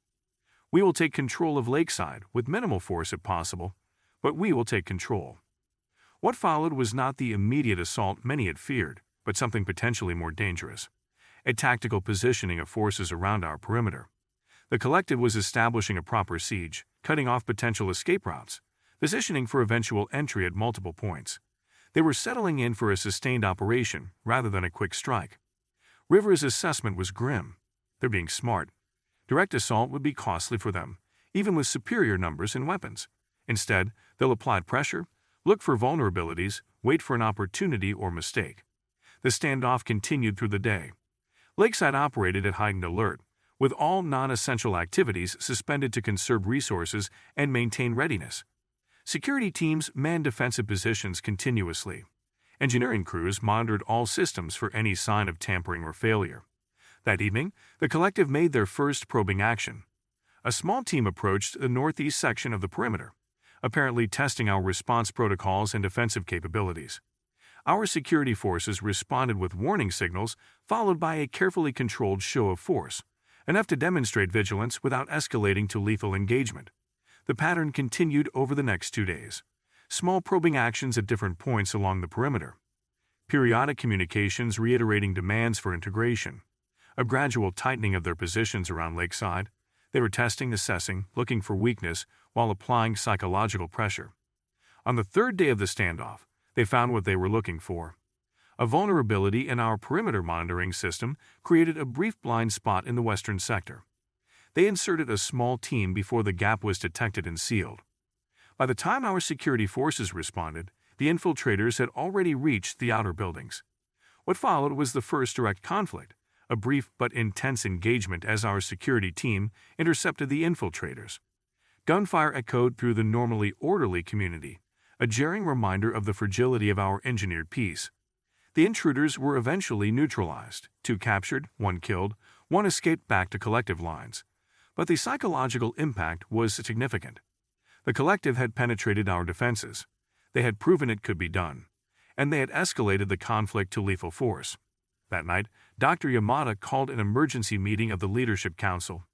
We will take control of Lakeside with minimal force if possible, but we will take control. What followed was not the immediate assault many had feared, but something potentially more dangerous: a tactical positioning of forces around our perimeter. The collective was establishing a proper siege, cutting off potential escape routes, positioning for eventual entry at multiple points. They were settling in for a sustained operation rather than a quick strike. River's assessment was grim. They're being smart. Direct assault would be costly for them, even with superior numbers and weapons. Instead, they'll apply pressure, look for vulnerabilities, wait for an opportunity or mistake. The standoff continued through the day. Lakeside operated at heightened alert, with all non-essential activities suspended to conserve resources and maintain readiness. Security teams manned defensive positions continuously. Engineering crews monitored all systems for any sign of tampering or failure. That evening, the collective made their first probing action. A small team approached the northeast section of the perimeter, apparently testing our response protocols and defensive capabilities. Our security forces responded with warning signals, followed by a carefully controlled show of force, enough to demonstrate vigilance without escalating to lethal engagement. The pattern continued over the next 2 days. Small probing actions at different points along the perimeter. Periodic communications reiterating demands for integration. A gradual tightening of their positions around Lakeside. They were testing, assessing, looking for weakness while applying psychological pressure. On the third day of the standoff, they found what they were looking for. A vulnerability in our perimeter monitoring system created a brief blind spot in the western sector. They inserted a small team before the gap was detected and sealed. By the time our security forces responded, the infiltrators had already reached the outer buildings. What followed was the first direct conflict, a brief but intense engagement as our security team intercepted the infiltrators. Gunfire echoed through the normally orderly community, a jarring reminder of the fragility of our engineered peace. The intruders were eventually neutralized, 2 captured, 1 killed, 1 escaped back to collective lines. But the psychological impact was significant. The collective had penetrated our defenses. They had proven it could be done. And they had escalated the conflict to lethal force. That night, Dr. Yamada called an emergency meeting of the Leadership Council.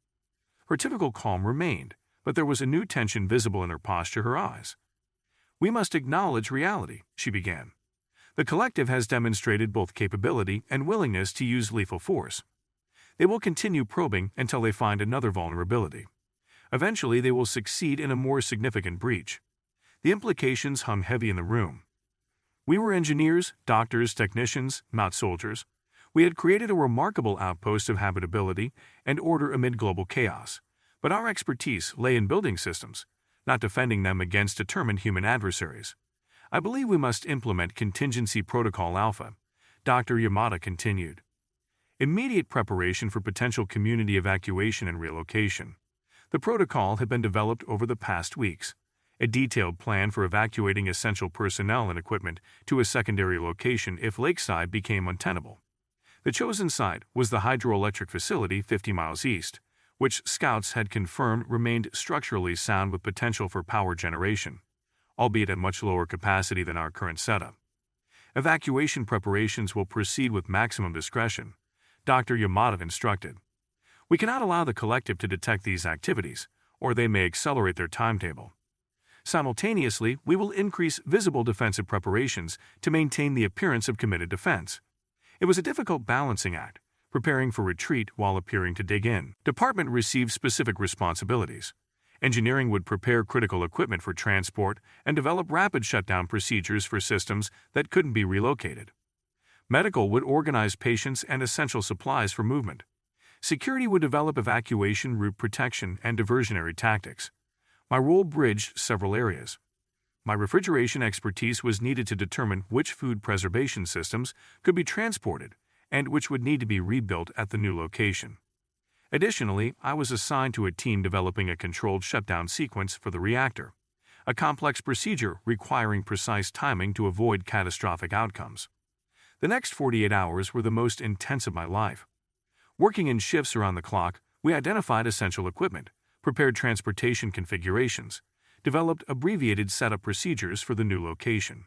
Her typical calm remained, but there was a new tension visible in her posture, her eyes. "We must acknowledge reality," she began. "The collective has demonstrated both capability and willingness to use lethal force. They will continue probing until they find another vulnerability. Eventually, they will succeed in a more significant breach." The implications hung heavy in the room. We were engineers, doctors, technicians, not soldiers. We had created a remarkable outpost of habitability and order amid global chaos, but our expertise lay in building systems, not defending them against determined human adversaries. "I believe we must implement Contingency Protocol Alpha," Dr. Yamada continued. Immediate preparation for potential community evacuation and relocation. The protocol had been developed over the past weeks. A detailed plan for evacuating essential personnel and equipment to a secondary location if Lakeside became untenable. The chosen site was the hydroelectric facility 50 miles east, which scouts had confirmed remained structurally sound with potential for power generation, albeit at much lower capacity than our current setup. Evacuation preparations will proceed with maximum discretion, Dr. Yamada instructed. "We cannot allow the collective to detect these activities, or they may accelerate their timetable. Simultaneously, we will increase visible defensive preparations to maintain the appearance of committed defense." It was a difficult balancing act, preparing for retreat while appearing to dig in. Department received specific responsibilities. Engineering would prepare critical equipment for transport and develop rapid shutdown procedures for systems that couldn't be relocated. Medical would organize patients and essential supplies for movement. Security would develop evacuation route protection and diversionary tactics. My role bridged several areas. My refrigeration expertise was needed to determine which food preservation systems could be transported and which would need to be rebuilt at the new location. Additionally, I was assigned to a team developing a controlled shutdown sequence for the reactor, a complex procedure requiring precise timing to avoid catastrophic outcomes. The next 48 hours were the most intense of my life. Working in shifts around the clock, we identified essential equipment, prepared transportation configurations, developed abbreviated setup procedures for the new location,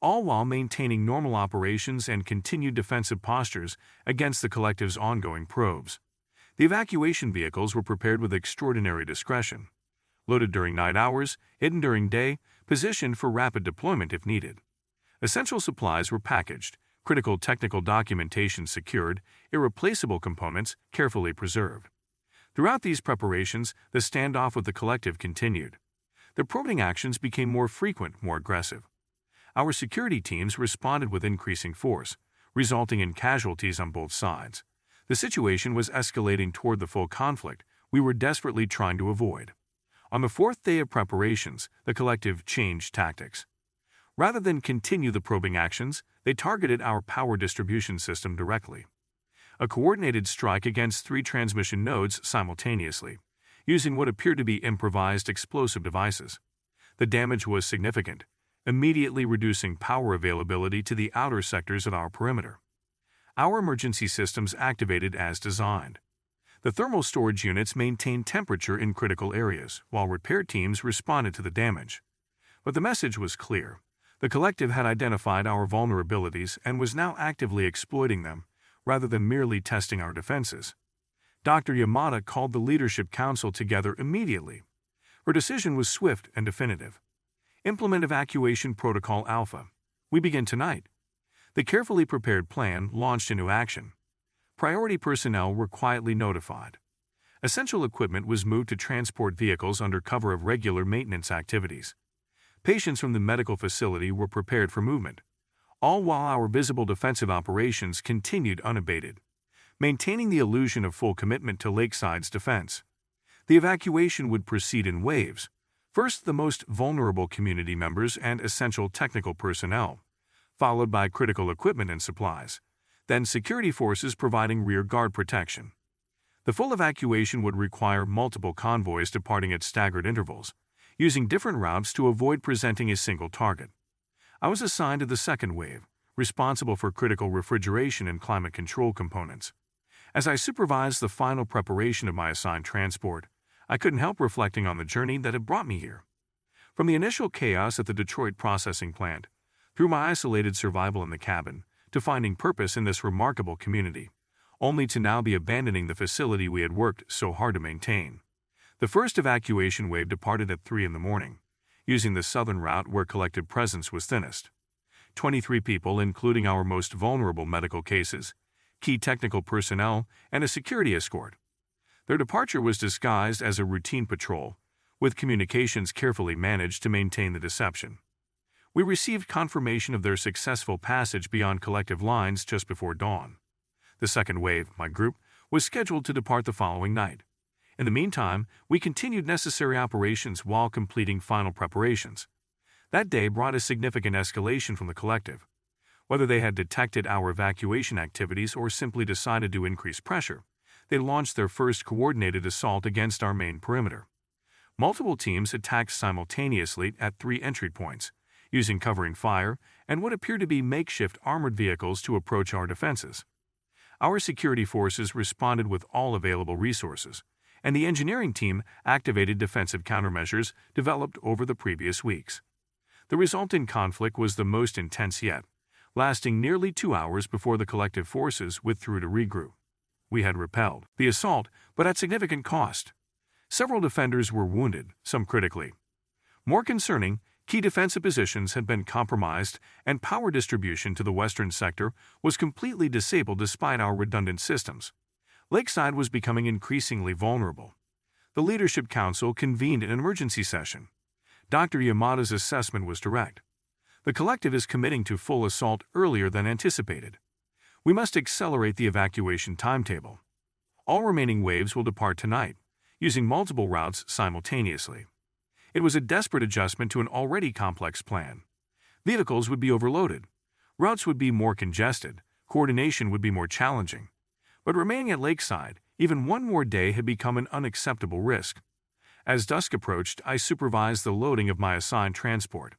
all while maintaining normal operations and continued defensive postures against the collective's ongoing probes. The evacuation vehicles were prepared with extraordinary discretion, loaded during night hours, hidden during day, positioned for rapid deployment if needed. Essential supplies were packaged, critical technical documentation secured, irreplaceable components carefully preserved. Throughout these preparations, the standoff with the collective continued. The probing actions became more frequent, more aggressive. Our security teams responded with increasing force, resulting in casualties on both sides. The situation was escalating toward the full conflict we were desperately trying to avoid. On the fourth day of preparations, the collective changed tactics. Rather than continue the probing actions, they targeted our power distribution system directly. A coordinated strike against 3 transmission nodes simultaneously, using what appeared to be improvised explosive devices. The damage was significant, immediately reducing power availability to the outer sectors of our perimeter. Our emergency systems activated as designed. The thermal storage units maintained temperature in critical areas, while repair teams responded to the damage. But the message was clear. The collective had identified our vulnerabilities and was now actively exploiting them, rather than merely testing our defenses. Dr. Yamada called the Leadership Council together immediately. Her decision was swift and definitive. Implement Evacuation Protocol Alpha. We begin tonight. The carefully prepared plan launched into action. Priority personnel were quietly notified. Essential equipment was moved to transport vehicles under cover of regular maintenance activities. Patients from the medical facility were prepared for movement, all while our visible defensive operations continued unabated, maintaining the illusion of full commitment to Lakeside's defense. The evacuation would proceed in waves. First, the most vulnerable community members and essential technical personnel, followed by critical equipment and supplies, then security forces providing rear guard protection. The full evacuation would require multiple convoys departing at staggered intervals, using different routes to avoid presenting a single target. I was assigned to the second wave, responsible for critical refrigeration and climate control components. As I supervised the final preparation of my assigned transport, I couldn't help reflecting on the journey that had brought me here. From the initial chaos at the Detroit processing plant, through my isolated survival in the cabin, to finding purpose in this remarkable community, only to now be abandoning the facility we had worked so hard to maintain. The first evacuation wave departed at 3 a.m, using the southern route where collective presence was thinnest. 23 people, including our most vulnerable medical cases, key technical personnel, and a security escort. Their departure was disguised as a routine patrol, with communications carefully managed to maintain the deception. We received confirmation of their successful passage beyond collective lines just before dawn. The second wave, my group, was scheduled to depart the following night. In the meantime, we continued necessary operations while completing final preparations. That day brought a significant escalation from the collective. Whether they had detected our evacuation activities or simply decided to increase pressure, they launched their first coordinated assault against our main perimeter. Multiple teams attacked simultaneously at 3 entry points, using covering fire and what appeared to be makeshift armored vehicles to approach our defenses. Our security forces responded with all available resources, and the engineering team activated defensive countermeasures developed over the previous weeks. The resultant conflict was the most intense yet, lasting nearly 2 hours before the collective forces withdrew to regroup. We had repelled the assault, but at significant cost. Several defenders were wounded, some critically. More concerning, key defensive positions had been compromised, and power distribution to the western sector was completely disabled despite our redundant systems. Lakeside was becoming increasingly vulnerable. The Leadership Council convened an emergency session. Dr. Yamada's assessment was direct. The collective is committing to full assault earlier than anticipated. We must accelerate the evacuation timetable. All remaining waves will depart tonight, using multiple routes simultaneously. It was a desperate adjustment to an already complex plan. Vehicles would be overloaded, routes would be more congested, coordination would be more challenging. But remaining at Lakeside, even one more day had become an unacceptable risk. As dusk approached, I supervised the loading of my assigned transport,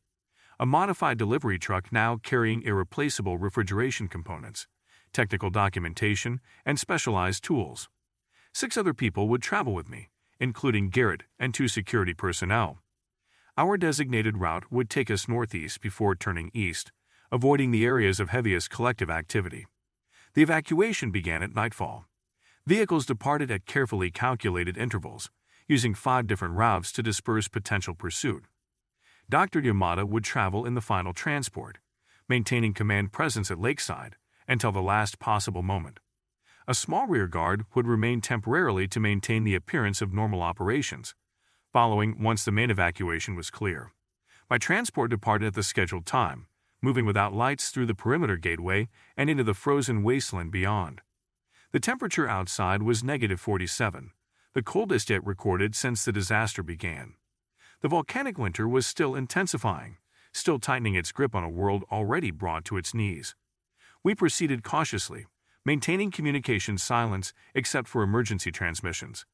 a modified delivery truck now carrying irreplaceable refrigeration components, technical documentation, and specialized tools. 6 other people would travel with me, including Garrett and 2 security personnel. Our designated route would take us northeast before turning east, avoiding the areas of heaviest collective activity. The evacuation began at nightfall. Vehicles departed at carefully calculated intervals, using 5 different routes to disperse potential pursuit. Dr. Yamada would travel in the final transport, maintaining command presence at Lakeside until the last possible moment. A small rear guard would remain temporarily to maintain the appearance of normal operations, following once the main evacuation was clear. My transport departed at the scheduled time, moving without lights through the perimeter gateway and into the frozen wasteland beyond. The temperature outside was -47, the coldest yet recorded since the disaster began. The volcanic winter was still intensifying, still tightening its grip on a world already brought to its knees. We proceeded cautiously, maintaining communication silence except for emergency transmissions.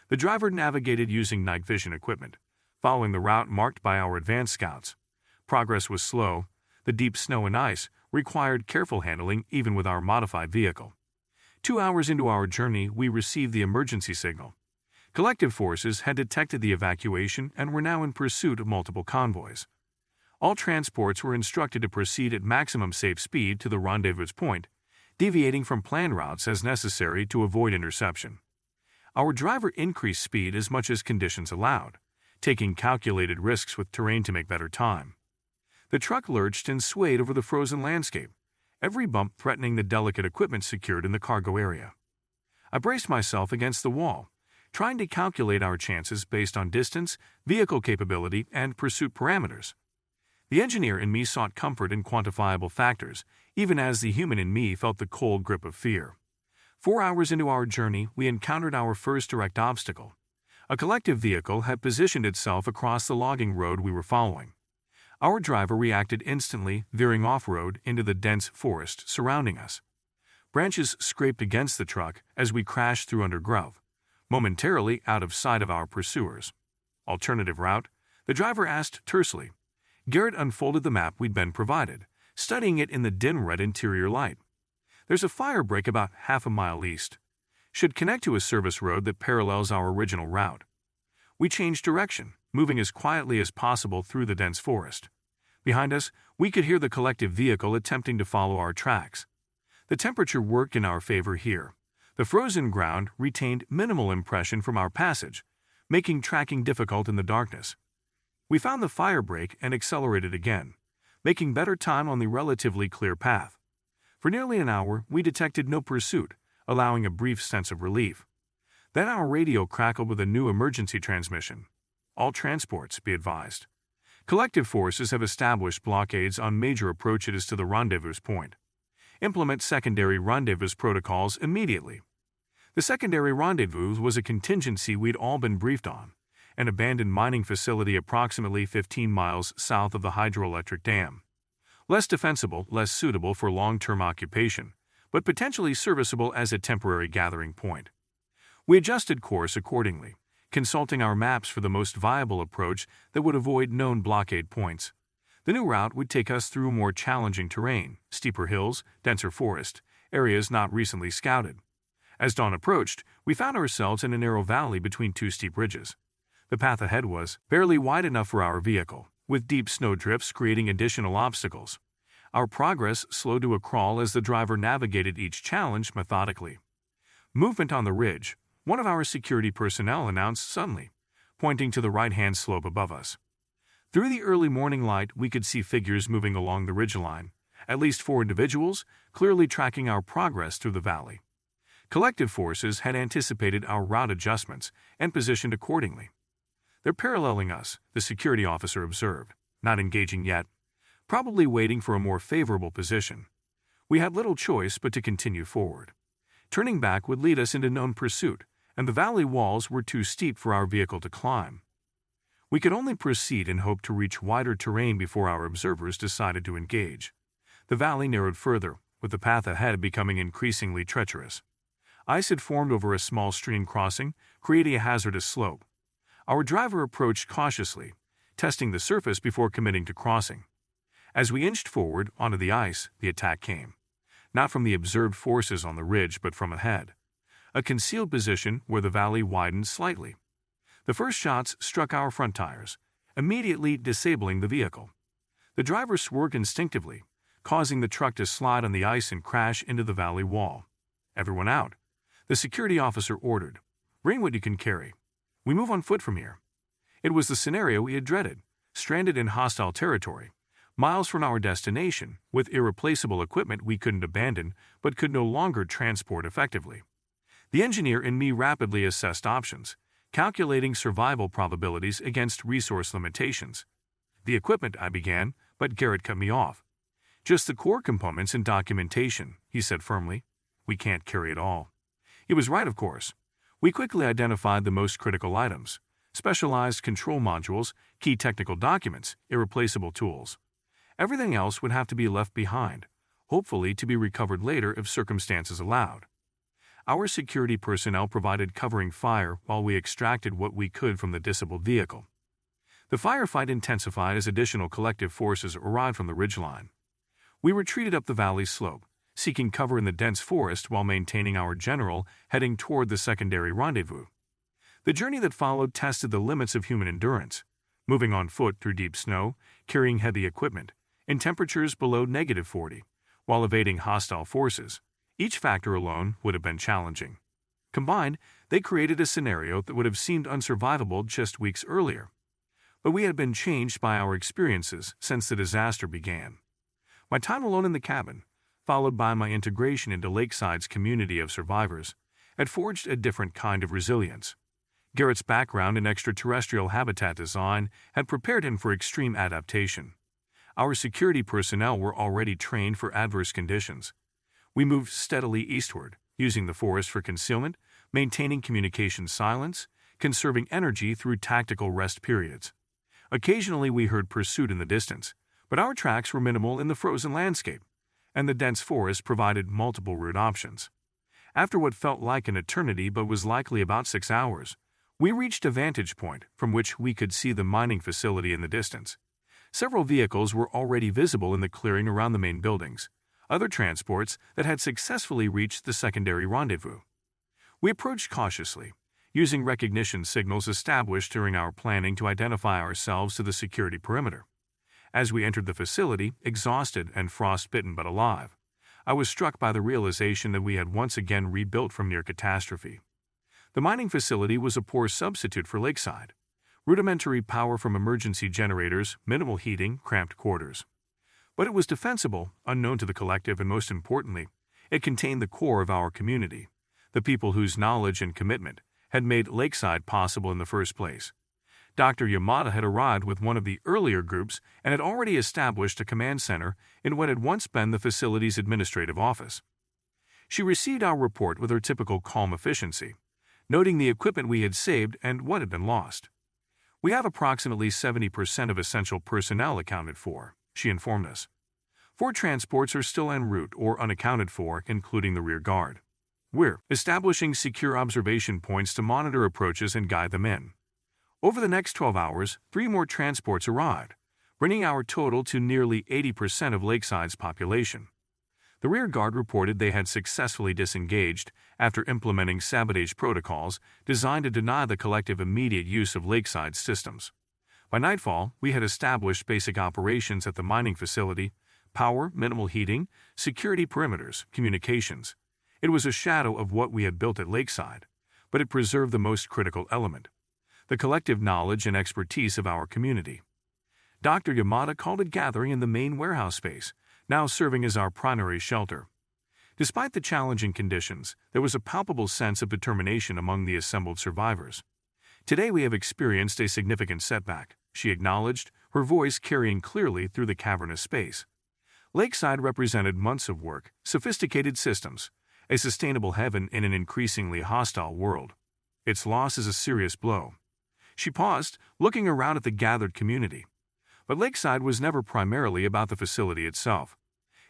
The driver navigated using night vision equipment, following the route marked by our advance scouts. Progress was slow. The deep snow and ice required careful handling even with our modified vehicle. 2 hours into our journey, we received the emergency signal. Collective forces had detected the evacuation and were now in pursuit of multiple convoys. All transports were instructed to proceed at maximum safe speed to the rendezvous point, deviating from planned routes as necessary to avoid interception. Our driver increased speed as much as conditions allowed, taking calculated risks with terrain to make better time. The truck lurched and swayed over the frozen landscape, every bump threatening the delicate equipment secured in the cargo area. I braced myself against the wall, trying to calculate our chances based on distance, vehicle capability, and pursuit parameters. The engineer in me sought comfort in quantifiable factors, even as the human in me felt the cold grip of fear. 4 hours into our journey, we encountered our first direct obstacle. A collective vehicle had positioned itself across the logging road we were following. Our driver reacted instantly, veering off-road into the dense forest surrounding us. Branches scraped against the truck as we crashed through undergrowth, momentarily out of sight of our pursuers. Alternative route? The driver asked tersely. Garrett unfolded the map we'd been provided, studying it in the dim red interior light. There's a fire break about half a mile east. Should connect to a service road that parallels our original route. We changed direction, moving as quietly as possible through the dense forest. Behind us, we could hear the collective vehicle attempting to follow our tracks. The temperature worked in our favor here. The frozen ground retained minimal impression from our passage, making tracking difficult in the darkness. We found the fire break and accelerated again, making better time on the relatively clear path. For nearly an hour, we detected no pursuit, allowing a brief sense of relief. Then our radio crackled with a new emergency transmission. All transports, be advised. Collective forces have established blockades on major approaches to the rendezvous point. Implement secondary rendezvous protocols immediately. The secondary rendezvous was a contingency we'd all been briefed on, an abandoned mining facility approximately 15 miles south of the hydroelectric dam. Less defensible, less suitable for long-term occupation, but potentially serviceable as a temporary gathering point. We adjusted course accordingly, consulting our maps for the most viable approach that would avoid known blockade points. The new route would take us through more challenging terrain, steeper hills, denser forest, areas not recently scouted. As dawn approached, we found ourselves in a narrow valley between 2 steep ridges. The path ahead was barely wide enough for our vehicle, with deep snowdrifts creating additional obstacles. Our progress slowed to a crawl as the driver navigated each challenge methodically. Movement on the ridge, one of our security personnel announced suddenly, pointing to the right-hand slope above us. Through the early morning light, we could see figures moving along the ridgeline, at least 4 individuals, clearly tracking our progress through the valley. Collective forces had anticipated our route adjustments and positioned accordingly. They're paralleling us, the security officer observed, not engaging yet, probably waiting for a more favorable position. We had little choice but to continue forward. Turning back would lead us into known pursuit, and the valley walls were too steep for our vehicle to climb. We could only proceed and hope to reach wider terrain before our observers decided to engage. The valley narrowed further, with the path ahead becoming increasingly treacherous. Ice had formed over a small stream crossing, creating a hazardous slope. Our driver approached cautiously, testing the surface before committing to crossing. As we inched forward onto the ice, the attack came. Not from the observed forces on the ridge, but from ahead. A concealed position where the valley widened slightly. The first shots struck our front tires, immediately disabling the vehicle. The driver swerved instinctively, causing the truck to slide on the ice and crash into the valley wall. "Everyone out," the security officer ordered. "Bring what you can carry. We move on foot from here." It was the scenario we had dreaded, stranded in hostile territory, miles from our destination, with irreplaceable equipment we couldn't abandon but could no longer transport effectively. The engineer in me rapidly assessed options, calculating survival probabilities against resource limitations. "The equipment," I began, but Garrett cut me off. "Just the core components and documentation," he said firmly. "We can't carry it all." He was right, of course. We quickly identified the most critical items: specialized control modules, key technical documents, irreplaceable tools. Everything else would have to be left behind, hopefully to be recovered later if circumstances allowed. Our security personnel provided covering fire while we extracted what we could from the disabled vehicle. The firefight intensified as additional collective forces arrived from the ridgeline. We retreated up the valley slope, seeking cover in the dense forest while maintaining our general heading toward the secondary rendezvous. The journey that followed tested the limits of human endurance, moving on foot through deep snow, carrying heavy equipment, in temperatures below -40, while evading hostile forces. Each factor alone would have been challenging. Combined, they created a scenario that would have seemed unsurvivable just weeks earlier. But we had been changed by our experiences since the disaster began. My time alone in the cabin, followed by my integration into Lakeside's community of survivors, had forged a different kind of resilience. Garrett's background in extraterrestrial habitat design had prepared him for extreme adaptation. Our security personnel were already trained for adverse conditions. We moved steadily eastward, using the forest for concealment, maintaining communication silence, conserving energy through tactical rest periods. Occasionally we heard pursuit in the distance, but our tracks were minimal in the frozen landscape, and the dense forest provided multiple route options. After what felt like an eternity but was likely about 6 hours, we reached a vantage point from which we could see the mining facility in the distance. Several vehicles were already visible in the clearing around the main buildings, other transports that had successfully reached the secondary rendezvous. We approached cautiously, using recognition signals established during our planning to identify ourselves to the security perimeter. As we entered the facility, exhausted and frostbitten but alive, I was struck by the realization that we had once again rebuilt from near catastrophe. The mining facility was a poor substitute for Lakeside. Rudimentary power from emergency generators, minimal heating, cramped quarters. But it was defensible, unknown to the collective, and most importantly, it contained the core of our community, the people whose knowledge and commitment had made Lakeside possible in the first place. Dr. Yamada had arrived with one of the earlier groups and had already established a command center in what had once been the facility's administrative office. She received our report with her typical calm efficiency, noting the equipment we had saved and what had been lost. "We have approximately 70% of essential personnel accounted for," she informed us. 4 transports are still en route or unaccounted for, including the rear guard. We're establishing secure observation points to monitor approaches and guide them in. Over the next 12 hours, 3 more transports arrived, bringing our total to nearly 80% of Lakeside's population. The rear guard reported they had successfully disengaged after implementing sabotage protocols designed to deny the collective immediate use of Lakeside's systems. By nightfall, we had established basic operations at the mining facility: power, minimal heating, security perimeters, communications. It was a shadow of what we had built at Lakeside, but it preserved the most critical element: the collective knowledge and expertise of our community. Dr. Yamada called a gathering in the main warehouse space, now serving as our primary shelter. Despite the challenging conditions, there was a palpable sense of determination among the assembled survivors. "Today we have experienced a significant setback," she acknowledged, her voice carrying clearly through the cavernous space. Lakeside represented months of work, sophisticated systems, a sustainable heaven in an increasingly hostile world. Its loss is a serious blow. She paused, looking around at the gathered community. But Lakeside was never primarily about the facility itself.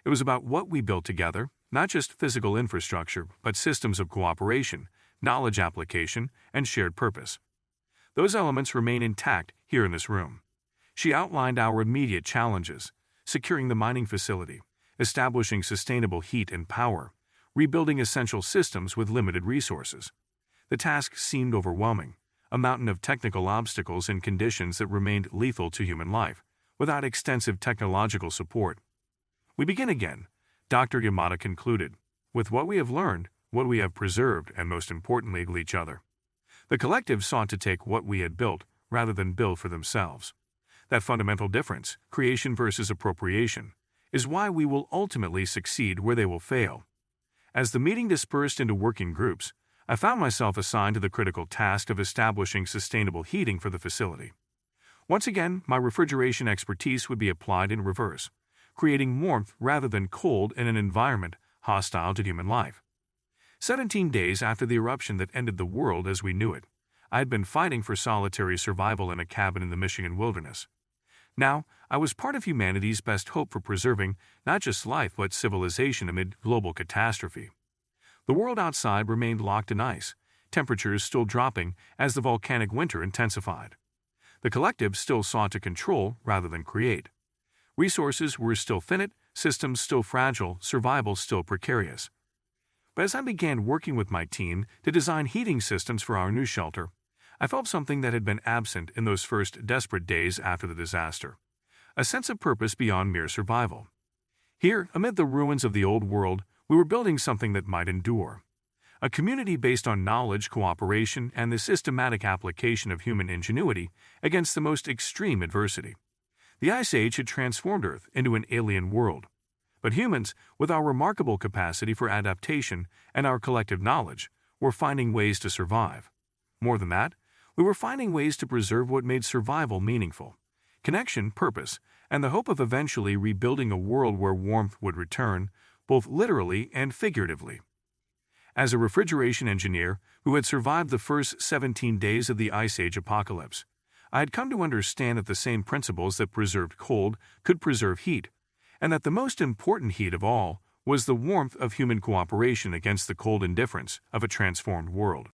It was about what we built together, not just physical infrastructure, but systems of cooperation, knowledge application, and shared purpose. Those elements remain intact here in this room. She outlined our immediate challenges: securing the mining facility, establishing sustainable heat and power, rebuilding essential systems with limited resources. The task seemed overwhelming, a mountain of technical obstacles and conditions that remained lethal to human life, without extensive technological support. We begin again, Dr. Yamada concluded, with what we have learned, what we have preserved, and most importantly, each other. The collective sought to take what we had built rather than build for themselves. That fundamental difference, creation versus appropriation, is why we will ultimately succeed where they will fail. As the meeting dispersed into working groups, I found myself assigned to the critical task of establishing sustainable heating for the facility. Once again, my refrigeration expertise would be applied in reverse, creating warmth rather than cold in an environment hostile to human life. 17 days after the eruption that ended the world as we knew it, I had been fighting for solitary survival in a cabin in the Michigan wilderness. Now, I was part of humanity's best hope for preserving not just life but civilization amid global catastrophe. The world outside remained locked in ice, temperatures still dropping as the volcanic winter intensified. The collective still sought to control rather than create. Resources were still finite, systems still fragile, survival still precarious. But as I began working with my team to design heating systems for our new shelter, I felt something that had been absent in those first desperate days after the disaster: a sense of purpose beyond mere survival. Here, amid the ruins of the old world, we were building something that might endure. A community based on knowledge, cooperation, and the systematic application of human ingenuity against the most extreme adversity. The Ice Age had transformed Earth into an alien world. But humans, with our remarkable capacity for adaptation and our collective knowledge, were finding ways to survive. More than that, we were finding ways to preserve what made survival meaningful: connection, purpose, and the hope of eventually rebuilding a world where warmth would return, both literally and figuratively. As a refrigeration engineer who had survived the first 17 days of the Ice Age apocalypse, I had come to understand that the same principles that preserved cold could preserve heat, and that the most important heat of all was the warmth of human cooperation against the cold indifference of a transformed world.